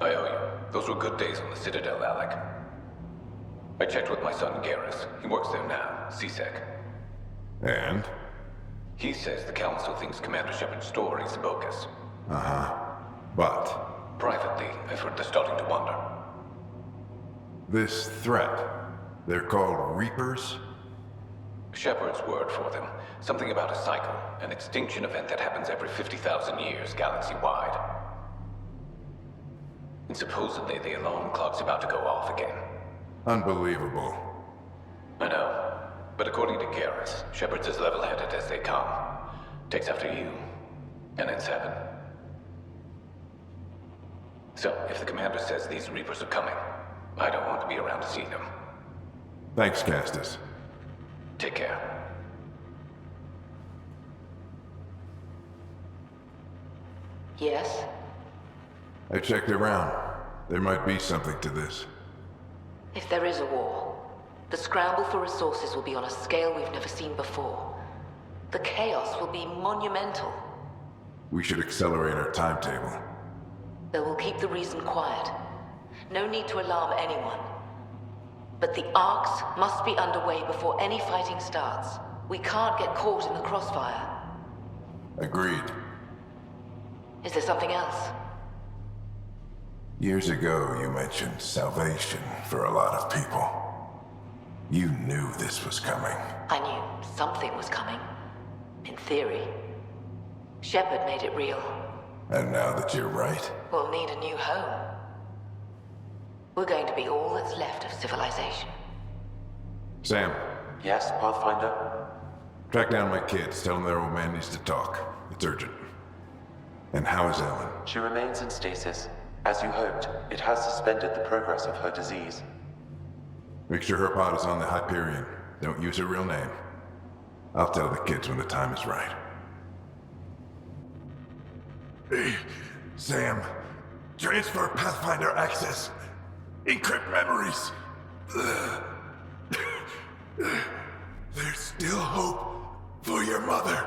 I owe you. Those were good days on the Citadel, Alec. I checked with my son Garrus. He works there now, CSEC. And? He says the Council thinks Commander Shepard's story is bogus. Uh-huh. But? Privately, I've heard they're starting to wonder. This threat, they're called Reapers? Shepard's word for them. Something about a cycle, an extinction event that happens every 50,000 years, galaxy-wide. And supposedly the alarm clock's about to go off again. Unbelievable. I know. But according to Garrus, Shepard's as level-headed as they come. Takes after you. And N7. So, if the commander says these Reapers are coming, I don't want to be around to see them. Thanks, Castus. Take care. Yes? I checked around. There might be something to this. If there is a war, the scramble for resources will be on a scale we've never seen before. The chaos will be monumental. We should accelerate our timetable. They will keep the reason quiet. No need to alarm anyone. But the arcs must be underway before any fighting starts. We can't get caught in the crossfire. Agreed. Is there something else? Years ago, you mentioned salvation for a lot of people. You knew this was coming. I knew something was coming. In theory. Shepard made it real. And now that you're right? We'll need a new home. We're going to be all that's left of civilization. Sam. Yes, Pathfinder? Track down my kids. Tell them their old man needs to talk. It's urgent. And how is Ellen? She remains in stasis. As you hoped, it has suspended the progress of her disease. Make sure her pod is on the Hyperion. Don't use her real name. I'll tell the kids when the time is right. Hey, Sam. Transfer Pathfinder access. Encrypt memories. There's still hope for your mother.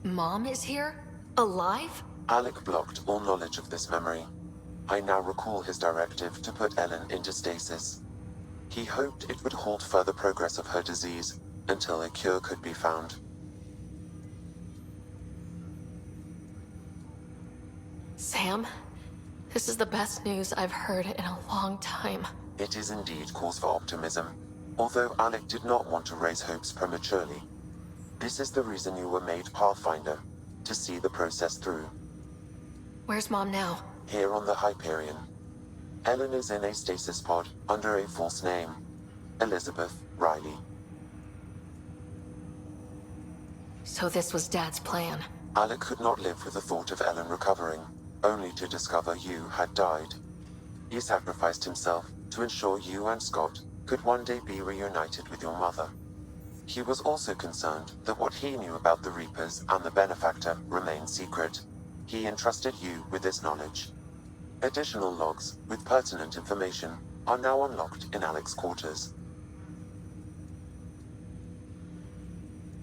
Mom is here? Alive? Alec blocked all knowledge of this memory. I now recall his directive to put Ellen into stasis. He hoped it would halt further progress of her disease until a cure could be found. Sam, this is the best news I've heard in a long time. It is indeed cause for optimism, although Alec did not want to raise hopes prematurely. This is the reason you were made Pathfinder, to see the process through. Where's Mom now? Here on the Hyperion. Ellen is in a stasis pod under a false name. Elizabeth Riley. So this was Dad's plan. Alec could not live with the thought of Ellen recovering, only to discover you had died. He sacrificed himself to ensure you and Scott could one day be reunited with your mother. He was also concerned that what he knew about the Reapers and the Benefactor remained secret. He entrusted you with this knowledge. Additional logs with pertinent information are now unlocked in Alec's quarters.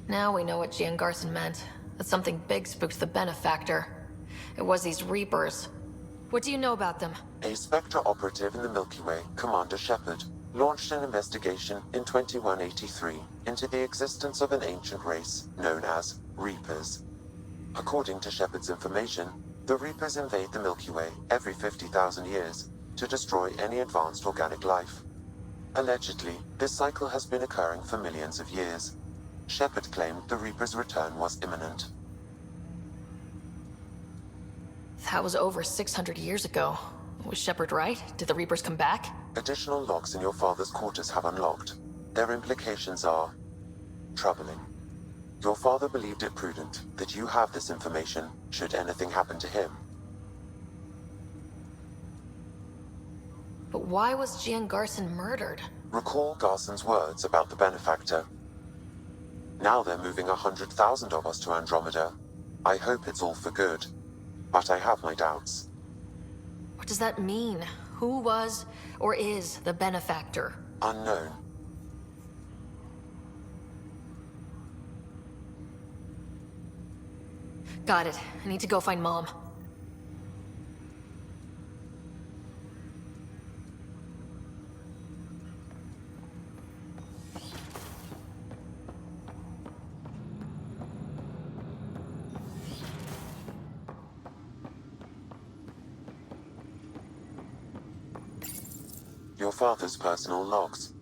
Now we know what Gian Garson meant. That something big spooked the Benefactor. It was these Reapers. What do you know about them? A Spectre operative in the Milky Way, Commander Shepard, launched an investigation in 2183 into the existence of an ancient race known as Reapers. According to Shepard's information, the Reapers invade the Milky Way every 50,000 years to destroy any advanced organic life. Allegedly, this cycle has been occurring for millions of years. Shepard claimed the Reapers' return was imminent. That was over 600 years ago. Was Shepard right? Did the Reapers come back? Additional logs in your father's quarters have unlocked. Their implications are troubling. Your father believed it prudent that you have this information should anything happen to him. But why was Gian Garson murdered? Recall Garson's words about the Benefactor. Now they're moving 100,000 of us to Andromeda. I hope it's all for good, but I have my doubts. What does that mean? Who was or is the Benefactor? Unknown. Got it. I need to go find Mom. Your father's personal logs.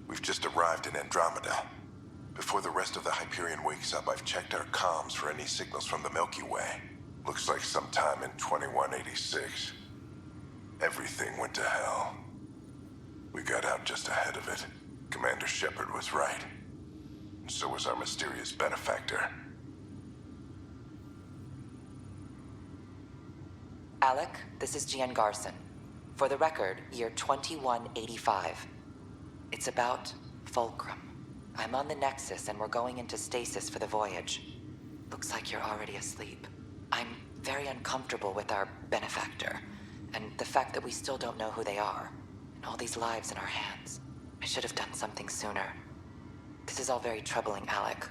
We've just arrived in Andromeda. Before the rest of the Hyperion wakes up, I've checked our comms for any signals from the Milky Way. Looks like sometime in 2186. Everything went to hell. We got out just ahead of it. Commander Shepard was right. And so was our mysterious Benefactor. Alec, this is Gian Garson. For the record, year 2185. It's about Fulcrum. I'm on the Nexus and we're going into stasis for the voyage. Looks like you're already asleep. I'm very uncomfortable with our Benefactor, and the fact that we still don't know who they are, and all these lives in our hands. I should have done something sooner. This is all very troubling, Alec.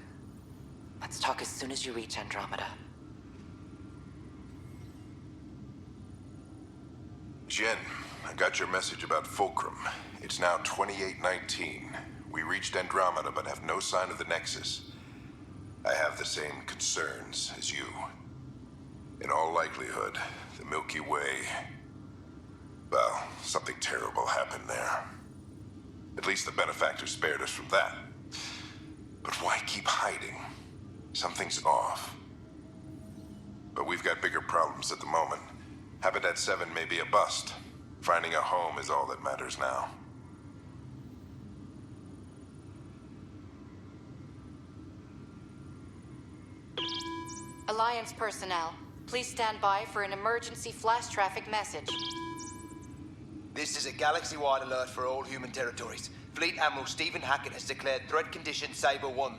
Let's talk as soon as you reach Andromeda. Jen, I got your message about Fulcrum. It's now 2819. We reached Andromeda but have no sign of the Nexus. I have the same concerns as you. In all likelihood, the Milky Way... well, something terrible happened there. At least the Benefactor spared us from that. But why keep hiding? Something's off. But we've got bigger problems at the moment. Habitat 7 may be a bust. Finding a home is all that matters now. Alliance personnel, Please stand by for an emergency flash traffic message. This is a galaxy-wide alert for all human territories. Fleet Admiral Stephen Hackett has declared threat condition Saber 1.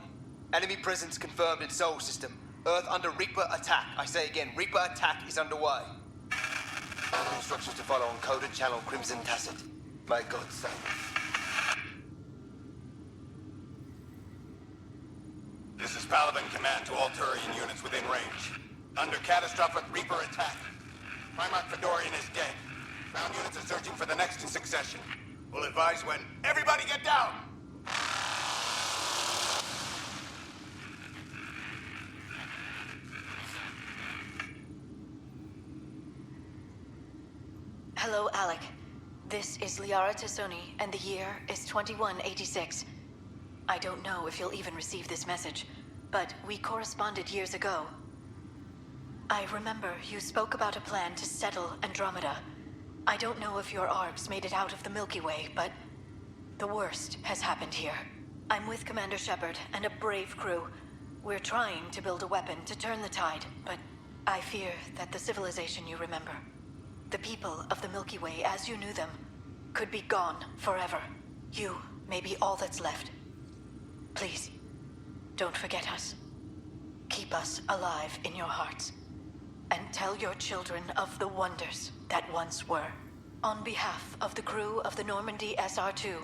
Enemy presence confirmed in Sol System. Earth under Reaper attack. I say again, Reaper attack is underway. Instructions to follow on coded channel Crimson Tacit. May God save us. This is Paladin Command to all Turian units within range. Under catastrophic Reaper attack. Primarch Fedorian is dead. Ground units are searching for the next in succession. We'll advise when. Everybody get down! Hello, Alec. This is Liara Tassoni, and the year is 2186. I don't know if you'll even receive this message, but we corresponded years ago. I remember you spoke about a plan to settle Andromeda. I don't know if your arcs made it out of the Milky Way, but the worst has happened here. I'm with Commander Shepard and a brave crew. We're trying to build a weapon to turn the tide, but I fear that the civilization you remember, the people of the Milky Way as you knew them, could be gone forever. You may be all that's left. Please, don't forget us. Keep us alive in your hearts. And tell your children of the wonders that once were. On behalf of the crew of the Normandy SR2,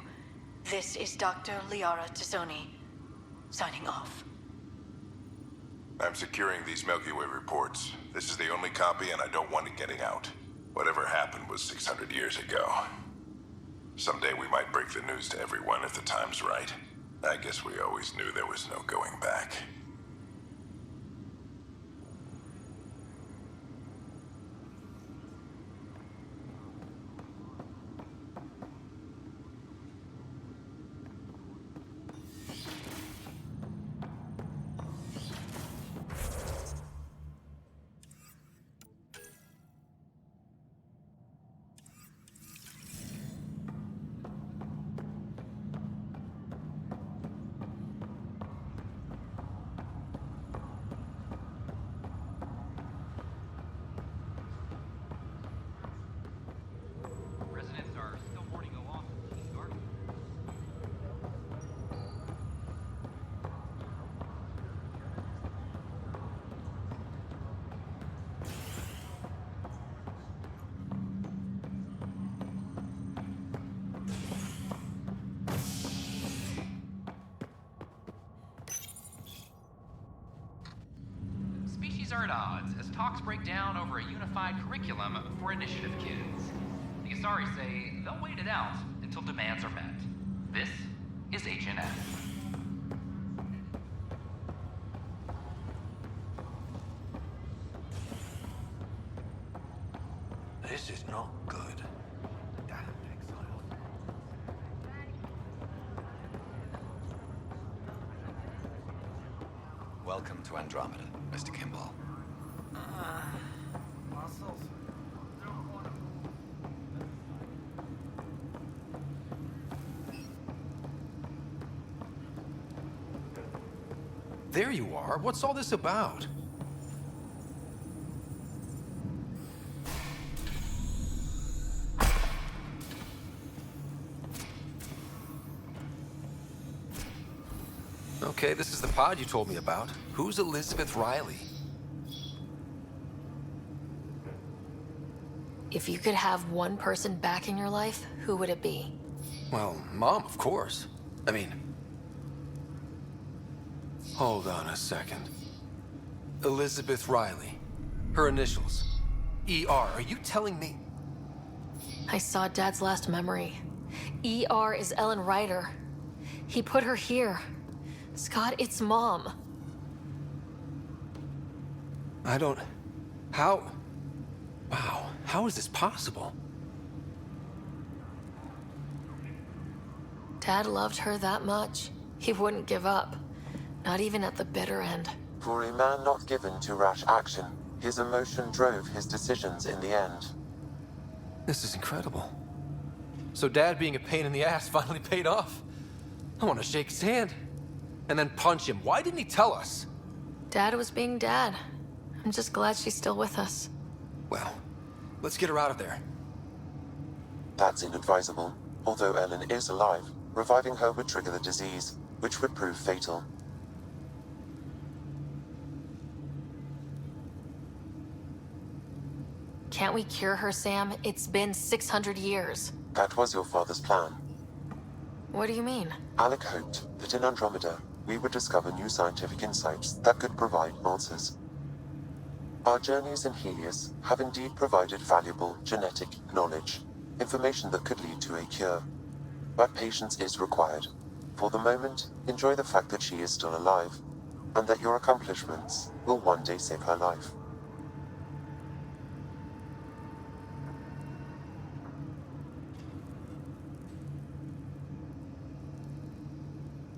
this is Dr. Liara Tassoni, signing off. I'm securing these Milky Way reports. This is the only copy, and I don't want it getting out. Whatever happened was 600 years ago. Someday we might break the news to everyone if the time's right. I guess we always knew there was no going back. Are at odds as talks break down over a unified curriculum for initiative kids. The Asari say they'll wait it out until demands are met. This is HNS. This is not good. Damn exile. Welcome to Andromeda, Mr. Kimball. Muscles. There you are. What's all this about? Okay, this is the pod you told me about. Who's Elizabeth Riley? If you could have one person back in your life, who would it be? Well, Mom, of course. I mean... Hold on a second. Elizabeth Riley. Her initials. ER. Are you telling me? I saw Dad's last memory. ER is Ellen Ryder. He put her here. Scott, it's Mom. I don't... How... Wow, how is this possible? Dad loved her that much. He wouldn't give up. Not even at the bitter end. For a man not given to rash action, his emotion drove his decisions in the end. This is incredible. So Dad being a pain in the ass finally paid off. I want to shake his hand. And then punch him. Why didn't he tell us? Dad was being Dad. I'm just glad she's still with us. Well, let's get her out of there. That's inadvisable. Although Ellen is alive, reviving her would trigger the disease, which would prove fatal. Can't we cure her, Sam? It's been 600 years. That was your father's plan. What do you mean? Alec hoped that in Andromeda, we would discover new scientific insights that could provide answers. Our journeys in Helios have indeed provided valuable genetic knowledge, information that could lead to a cure. But patience is required. For the moment, enjoy the fact that she is still alive, and that your accomplishments will one day save her life.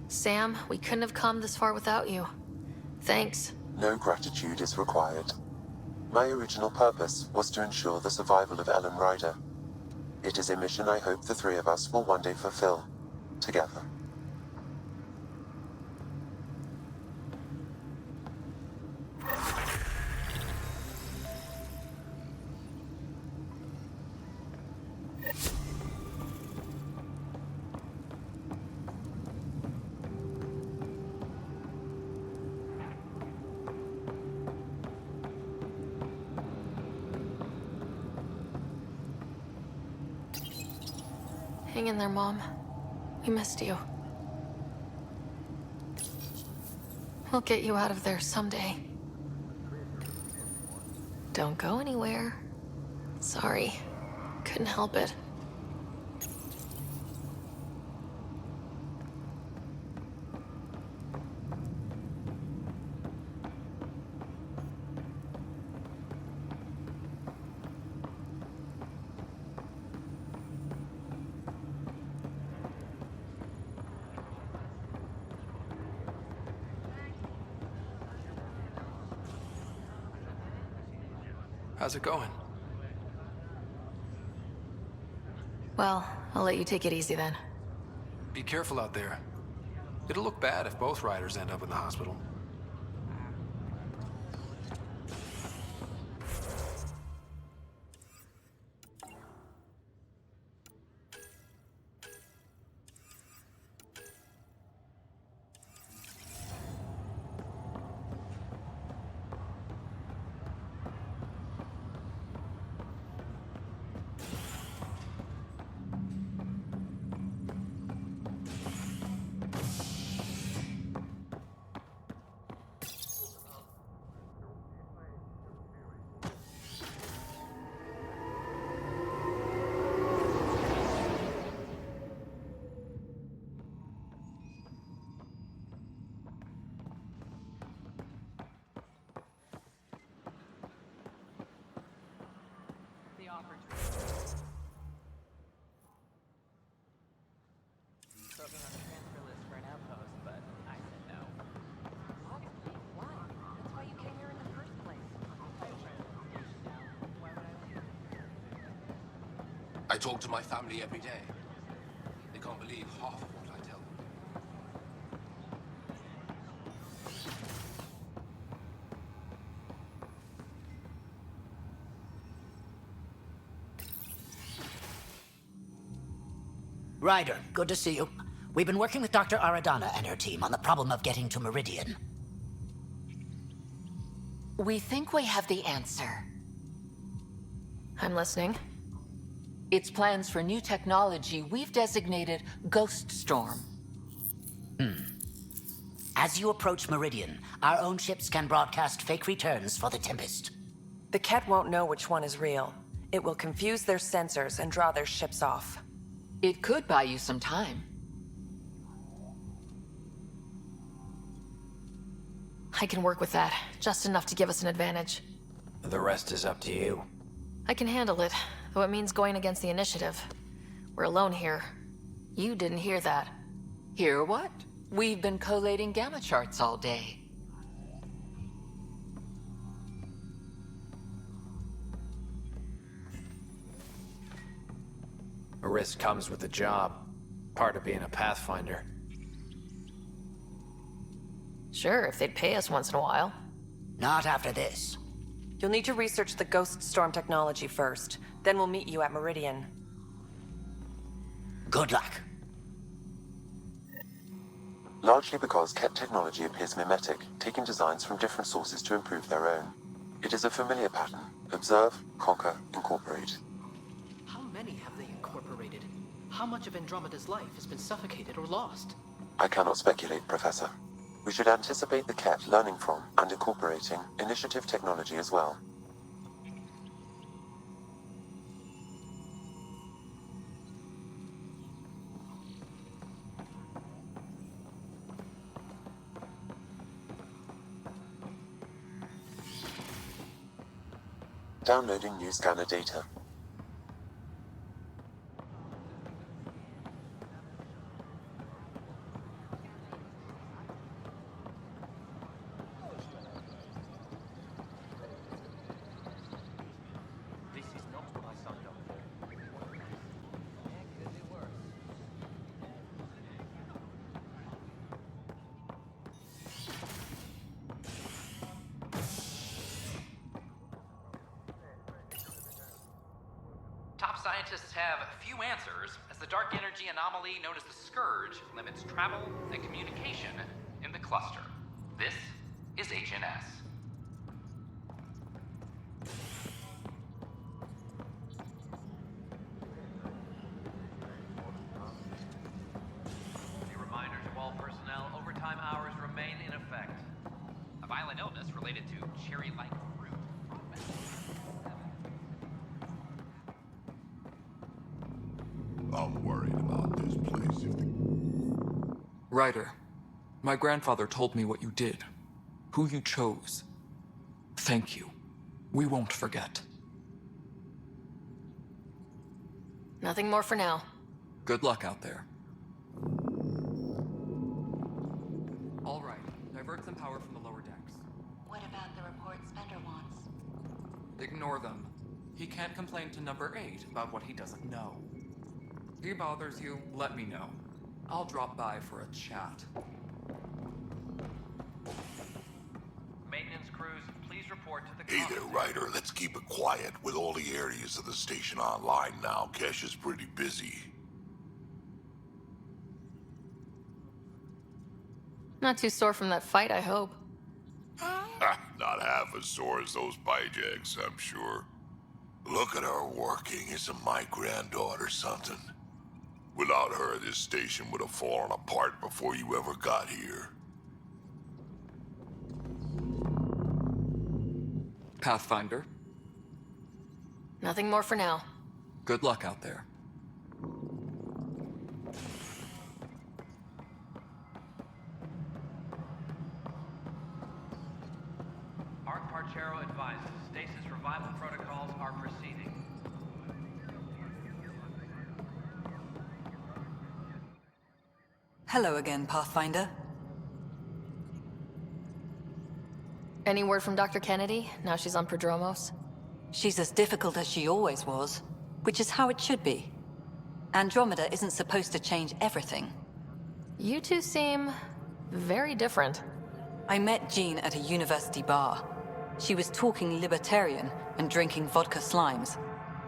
Sam, we couldn't have come this far without you. Thanks. No gratitude is required. My original purpose was to ensure the survival of Ellen Ryder. It is a mission I hope the three of us will one day fulfill, together. Hang in there, Mom. We missed you. We'll get you out of there someday. Don't go anywhere. Sorry. Couldn't help it. How's it going? Well, I'll let you take it easy then. Be careful out there. It'll look bad if both riders end up in the hospital. I talk to my family every day. They can't believe half of what I tell them. Ryder, good to see you. We've been working with Dr. Aradana and her team on the problem of getting to Meridian. We think we have the answer. I'm listening. It's plans for new technology we've designated Ghost Storm. As you approach Meridian, our own ships can broadcast fake returns for the Tempest. The Ket won't know which one is real. It will confuse their sensors and draw their ships off. It could buy you some time. I can work with that. Just enough to give us an advantage. The rest is up to you. I can handle it, though it means going against the initiative. We're alone here. You didn't hear that. Hear what? We've been collating gamma charts all day. A risk comes with the job. Part of being a Pathfinder. Sure, if they'd pay us once in a while. Not after this. You'll need to research the Ghost Storm technology first. Then we'll meet you at Meridian. Good luck. Largely because Ket technology appears mimetic, taking designs from different sources to improve their own. It is a familiar pattern. Observe, conquer, incorporate. How many have they incorporated? How much of Andromeda's life has been suffocated or lost? I cannot speculate, Professor. We should anticipate the Ket learning from and incorporating initiative technology as well. Downloading new scanner data. This is not what I signed up for. Could be worse. Top scientists have few answers, as the dark energy anomaly known as the Scourge limits travel and communication in the cluster. This is HNS. A reminder to all personnel, overtime hours remain in effect. A violent illness related to cherry-like fruit. I'm worried about this place if the... Ryder, my grandfather told me what you did, who you chose. Thank you. We won't forget. Nothing more for now. Good luck out there. All right, divert some power from the lower decks. What about the reports Spender wants? Ignore them. He can't complain to number 8 about what he doesn't know. If he bothers you, let me know. I'll drop by for a chat. Maintenance crews, please report to the Hey there, Ryder. Let's keep it quiet. With all the areas of the station online now, Kesh is pretty busy. Not too sore from that fight, I hope. Not half as sore as those bijacks, I'm sure. Look at her working. Isn't my granddaughter something? Without her, this station would have fallen apart before you ever got here. Pathfinder. Nothing more for now. Good luck out there. Arc Parchero advises stasis revival protocols are proceeding. Hello again, Pathfinder. Any word from Dr. Kennedy, now she's on Prodromos? She's as difficult as she always was, which is how it should be. Andromeda isn't supposed to change everything. You two seem very different. I met Jean at a university bar. She was talking libertarian and drinking vodka slimes.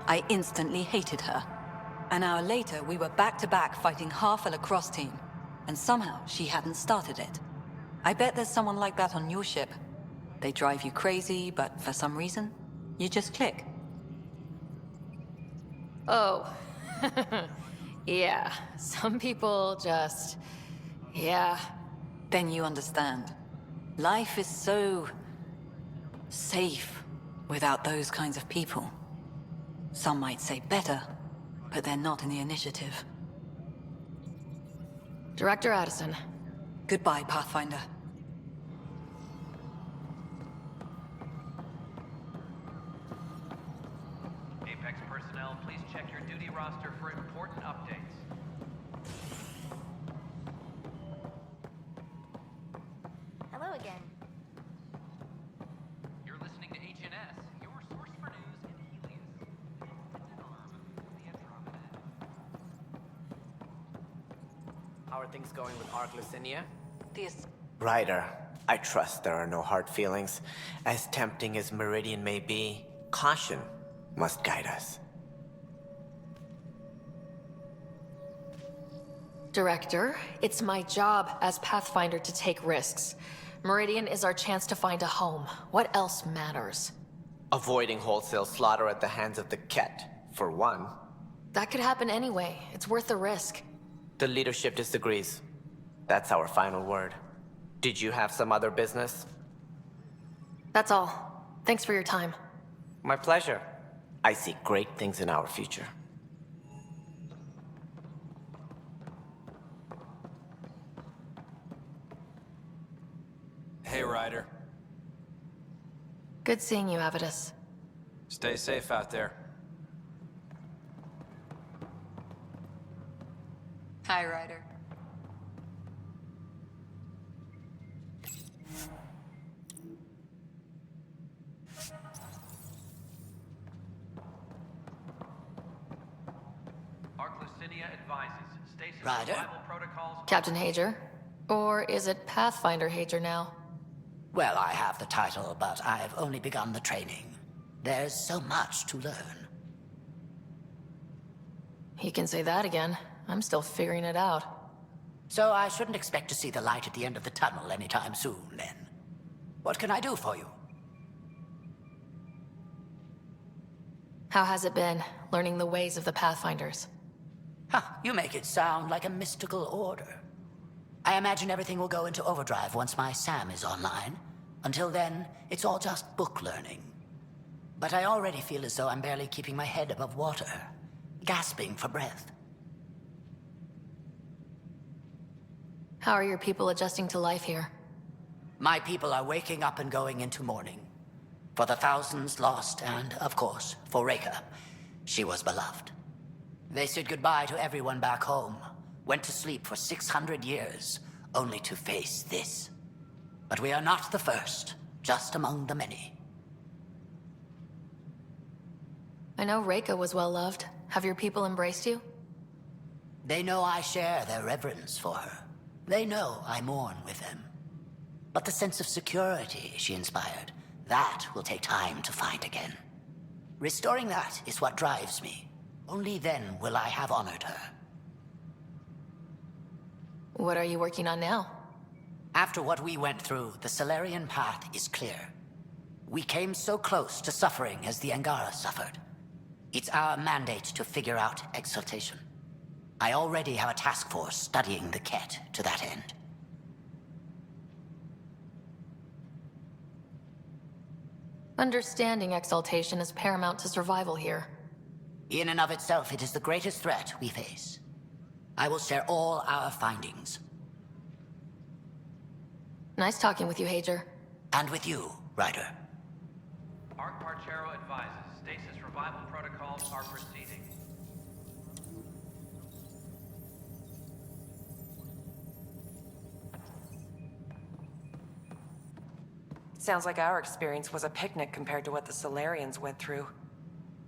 I instantly hated her. An hour later, we were back-to-back fighting half a lacrosse team, and somehow she hadn't started it. I bet there's someone like that on your ship. They drive you crazy, but for some reason, you just click. Oh. Yeah. Some people just... Yeah. Then you understand. Life is so... safe without those kinds of people. Some might say better, but they're not in the initiative. Director Addison. Goodbye, Pathfinder. Apex personnel, please check your duty roster for important updates. Hello again. You're listening to HNS, your source for news in Helios. How are things going with Arc Lucinia? Ryder, I trust there are no hard feelings. As tempting as Meridian may be, caution must guide us. Director, it's my job as Pathfinder to take risks. Meridian is our chance to find a home. What else matters? Avoiding wholesale slaughter at the hands of the Ket, for one. That could happen anyway. It's worth the risk. The leadership disagrees. That's our final word. Did you have some other business? That's all. Thanks for your time. My pleasure. I see great things in our future. Hey, Ryder. Good seeing you, Avitus. Stay safe out there. Hi, Ryder. Ryder? Captain Hager? Or is it Pathfinder Hager now? Well, I have the title, but I've only begun the training. There's so much to learn. He can say that again. I'm still figuring it out. So I shouldn't expect to see the light at the end of the tunnel anytime soon, then. What can I do for you? How has it been, learning the ways of the Pathfinders? You make it sound like a mystical order. I imagine everything will go into overdrive once my SAM is online. Until then, it's all just book learning. But I already feel as though I'm barely keeping my head above water, gasping for breath. How are your people adjusting to life here? My people are waking up and going into mourning. For the thousands lost and, of course, for Reka. She was beloved. They said goodbye to everyone back home, went to sleep for 600 years, only to face this. But we are not the first, just among the many. I know Reka was well loved. Have your people embraced you? They know I share their reverence for her. They know I mourn with them. But the sense of security she inspired, that will take time to find again. Restoring that is what drives me. Only then will I have honored her. What are you working on now? After what we went through, the Solarian path is clear. We came so close to suffering as the Angara suffered. It's our mandate to figure out exaltation. I already have a task force studying the Ket to that end. Understanding exaltation is paramount to survival here. In and of itself, it is the greatest threat we face. I will share all our findings. Nice talking with you, Hager. And with you, Ryder. Arc Parchero advises stasis revival protocols are proceeding. Sounds like our experience was a picnic compared to what the Solarians went through.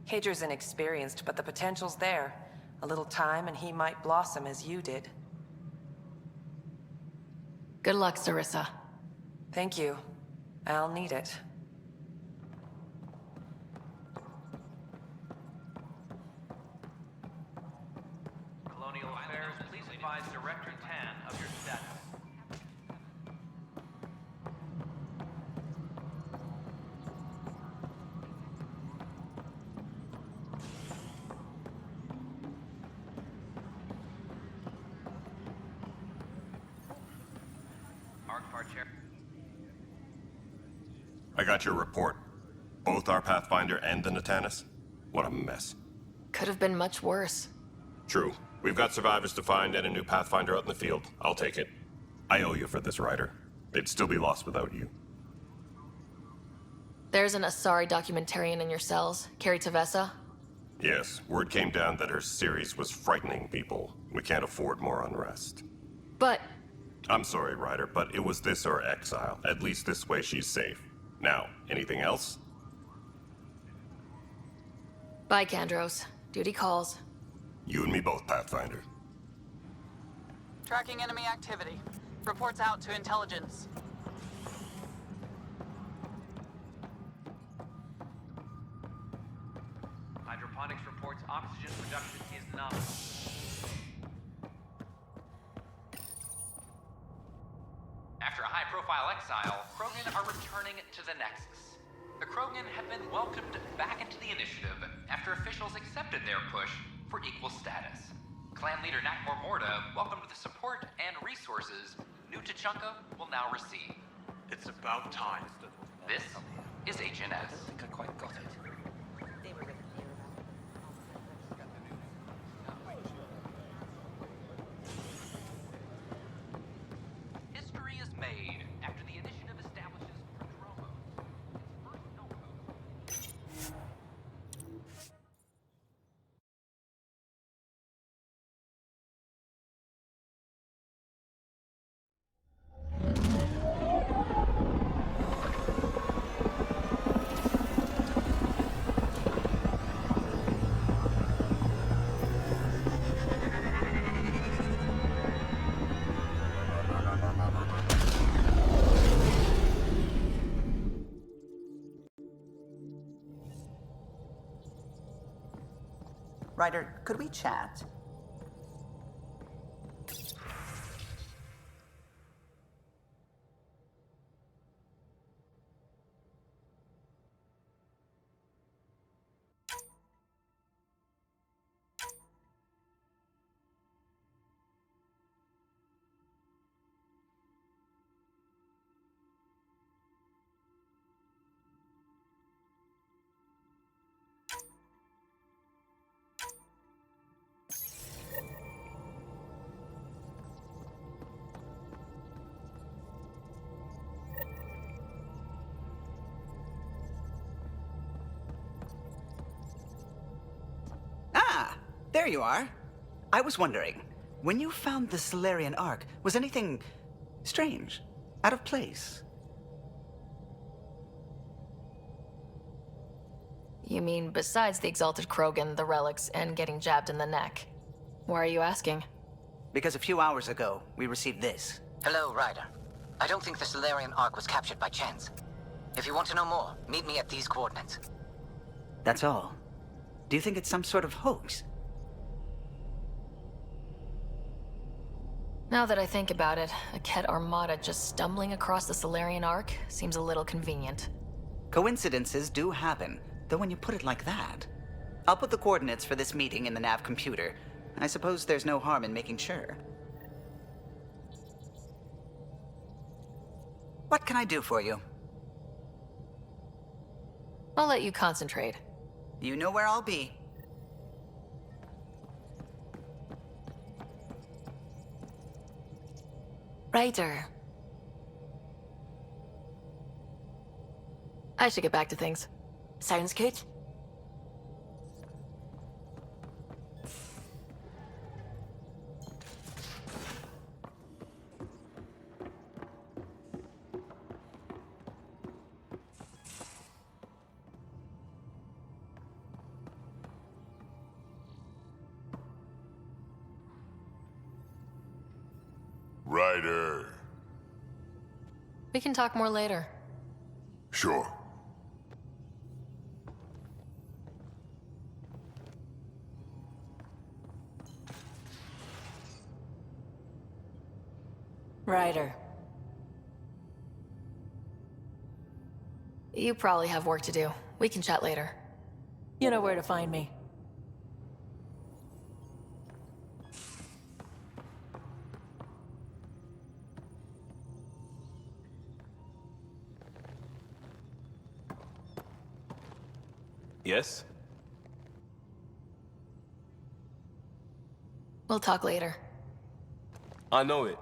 Hager's inexperienced, but the potential's there. A little time and he might blossom as you did. Good luck, Sarissa. Thank you. I'll need it. Colonial Affairs, please advise Director Tan of your status. I got your report. Both our Pathfinder and the Natanis? What a mess. Could have been much worse. True. We've got survivors to find and a new Pathfinder out in the field. I'll take it. I owe you for this, Ryder. They'd still be lost without you. There's an Asari documentarian in your cells, Carrie Tavessa. Yes, word came down that her series was frightening people. We can't afford more unrest. But... I'm sorry, Ryder, but it was this or exile. At least this way she's safe. Now, anything else? Bye, Kandros. Duty calls. You and me both, Pathfinder. Tracking enemy activity. Reports out to intelligence. phenomenon. After a high-profile exile, Krogan are returning to the Nexus. The Krogan have been welcomed back into the initiative after officials accepted their push for equal status. Clan leader Nakmor Morda welcomed the support and resources New Tachanka will now receive. It's about time. This is HNS. I don't think I quite got it. History is made after the initiative establishes Prodromo. Ryder, could we chat? There you are. I was wondering, when you found the Solarian Ark, was anything strange? Out of place? You mean besides the Exalted Krogan, the relics, and getting jabbed in the neck? Why are you asking? Because a few hours ago, we received this. Hello, Ryder. I don't think the Solarian Ark was captured by chance. If you want to know more, meet me at these coordinates. That's all. Do you think it's some sort of hoax? Now that I think about it, a Ket Armada just stumbling across the Solarian Ark seems a little convenient. Coincidences do happen, though when you put it like that. I'll put the coordinates for this meeting in the nav computer. I suppose there's no harm in making sure. What can I do for you? I'll let you concentrate. You know where I'll be. Ryder. I should get back to things. Sounds good. Ryder. We can talk more later. Sure. Ryder. You probably have work to do. We can chat later. You know where to find me. Yes? We'll talk later. I know it.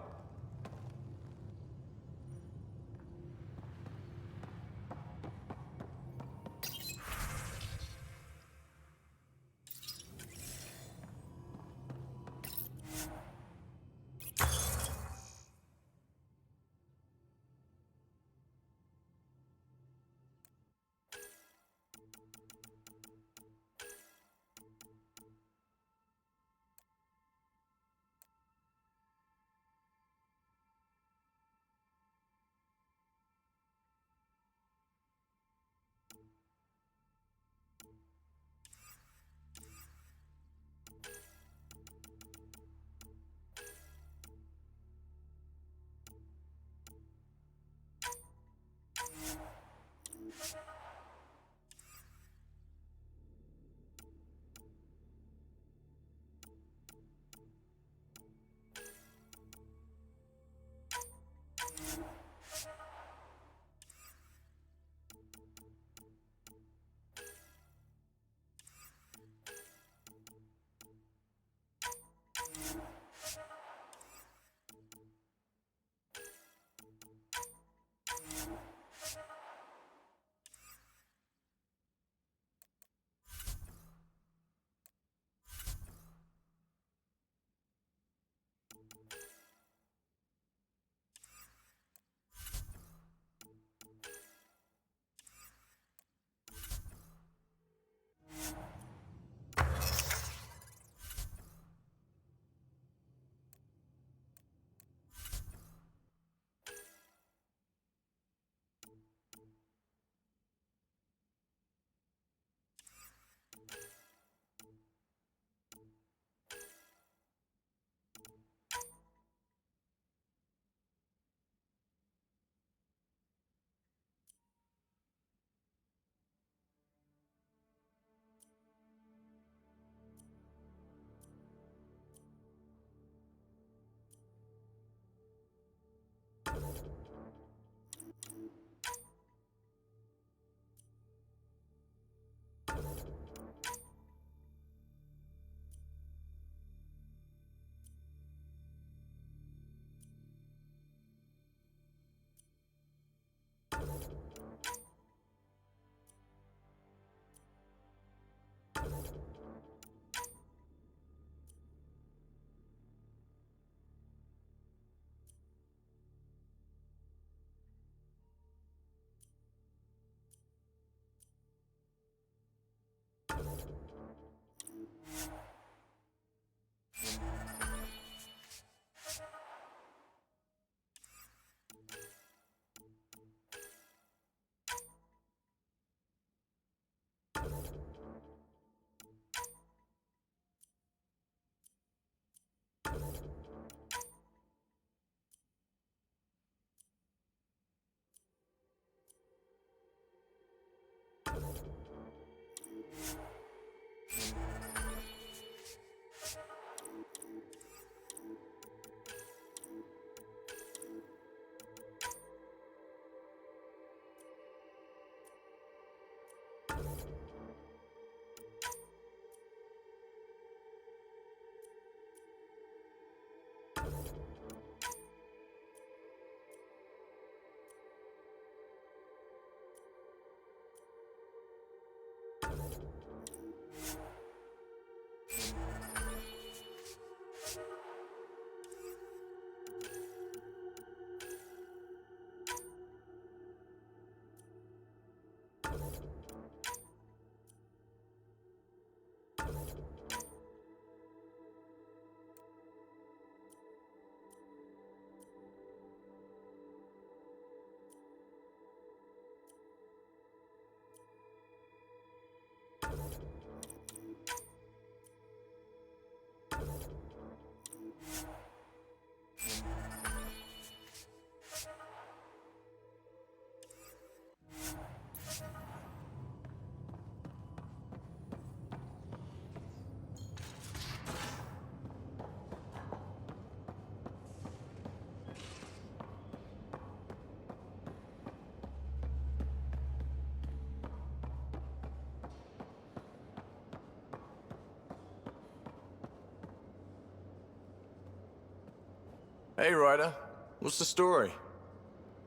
Hey, Ryder. What's the story?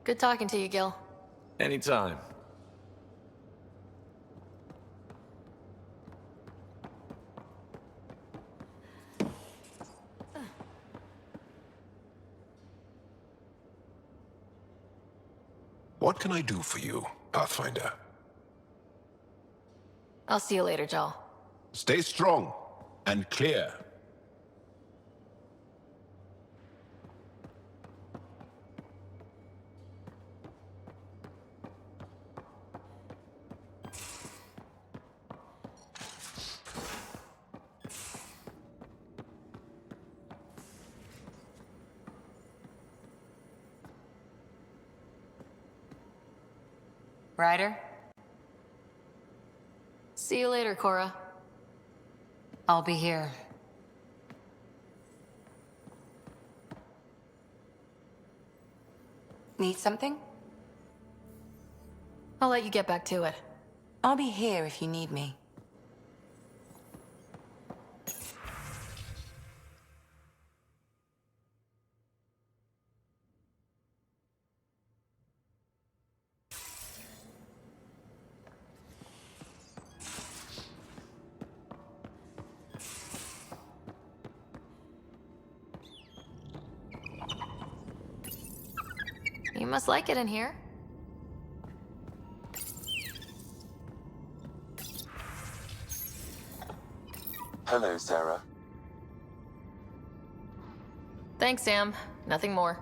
Good talking to you, Gil. Anytime. What can I do for you, Pathfinder? I'll see you later, Jal. Stay strong and clear. Ryder? See you later, Cora. I'll be here. Need something? I'll let you get back to it. I'll be here if you need me. You must like it in here. Hello, Sarah. Thanks, Sam. Nothing more.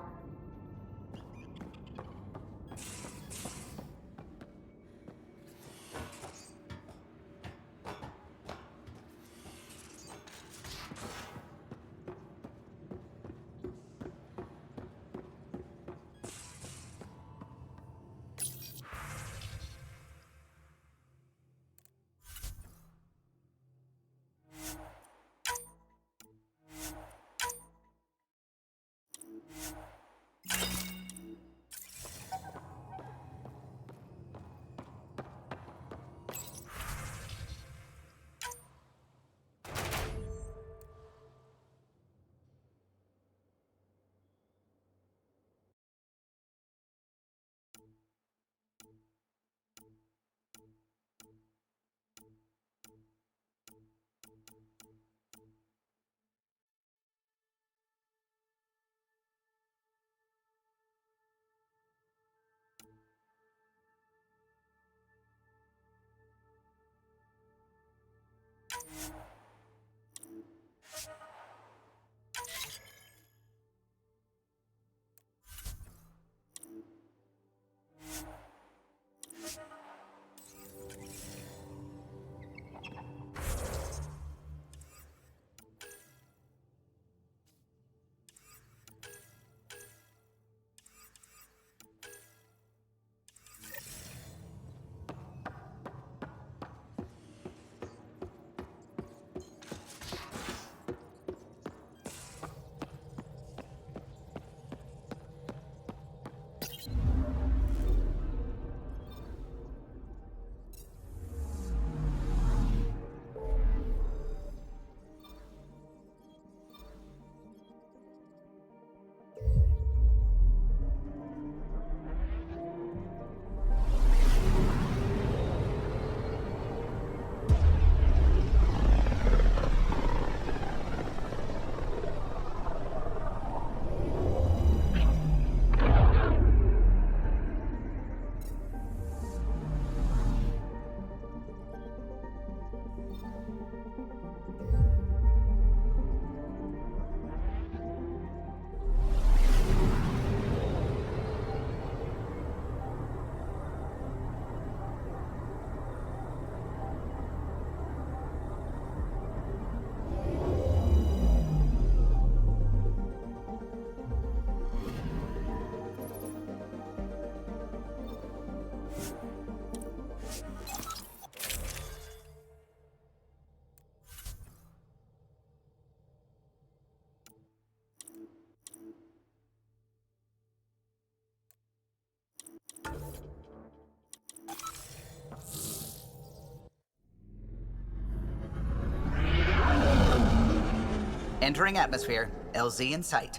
Entering atmosphere. LZ in sight.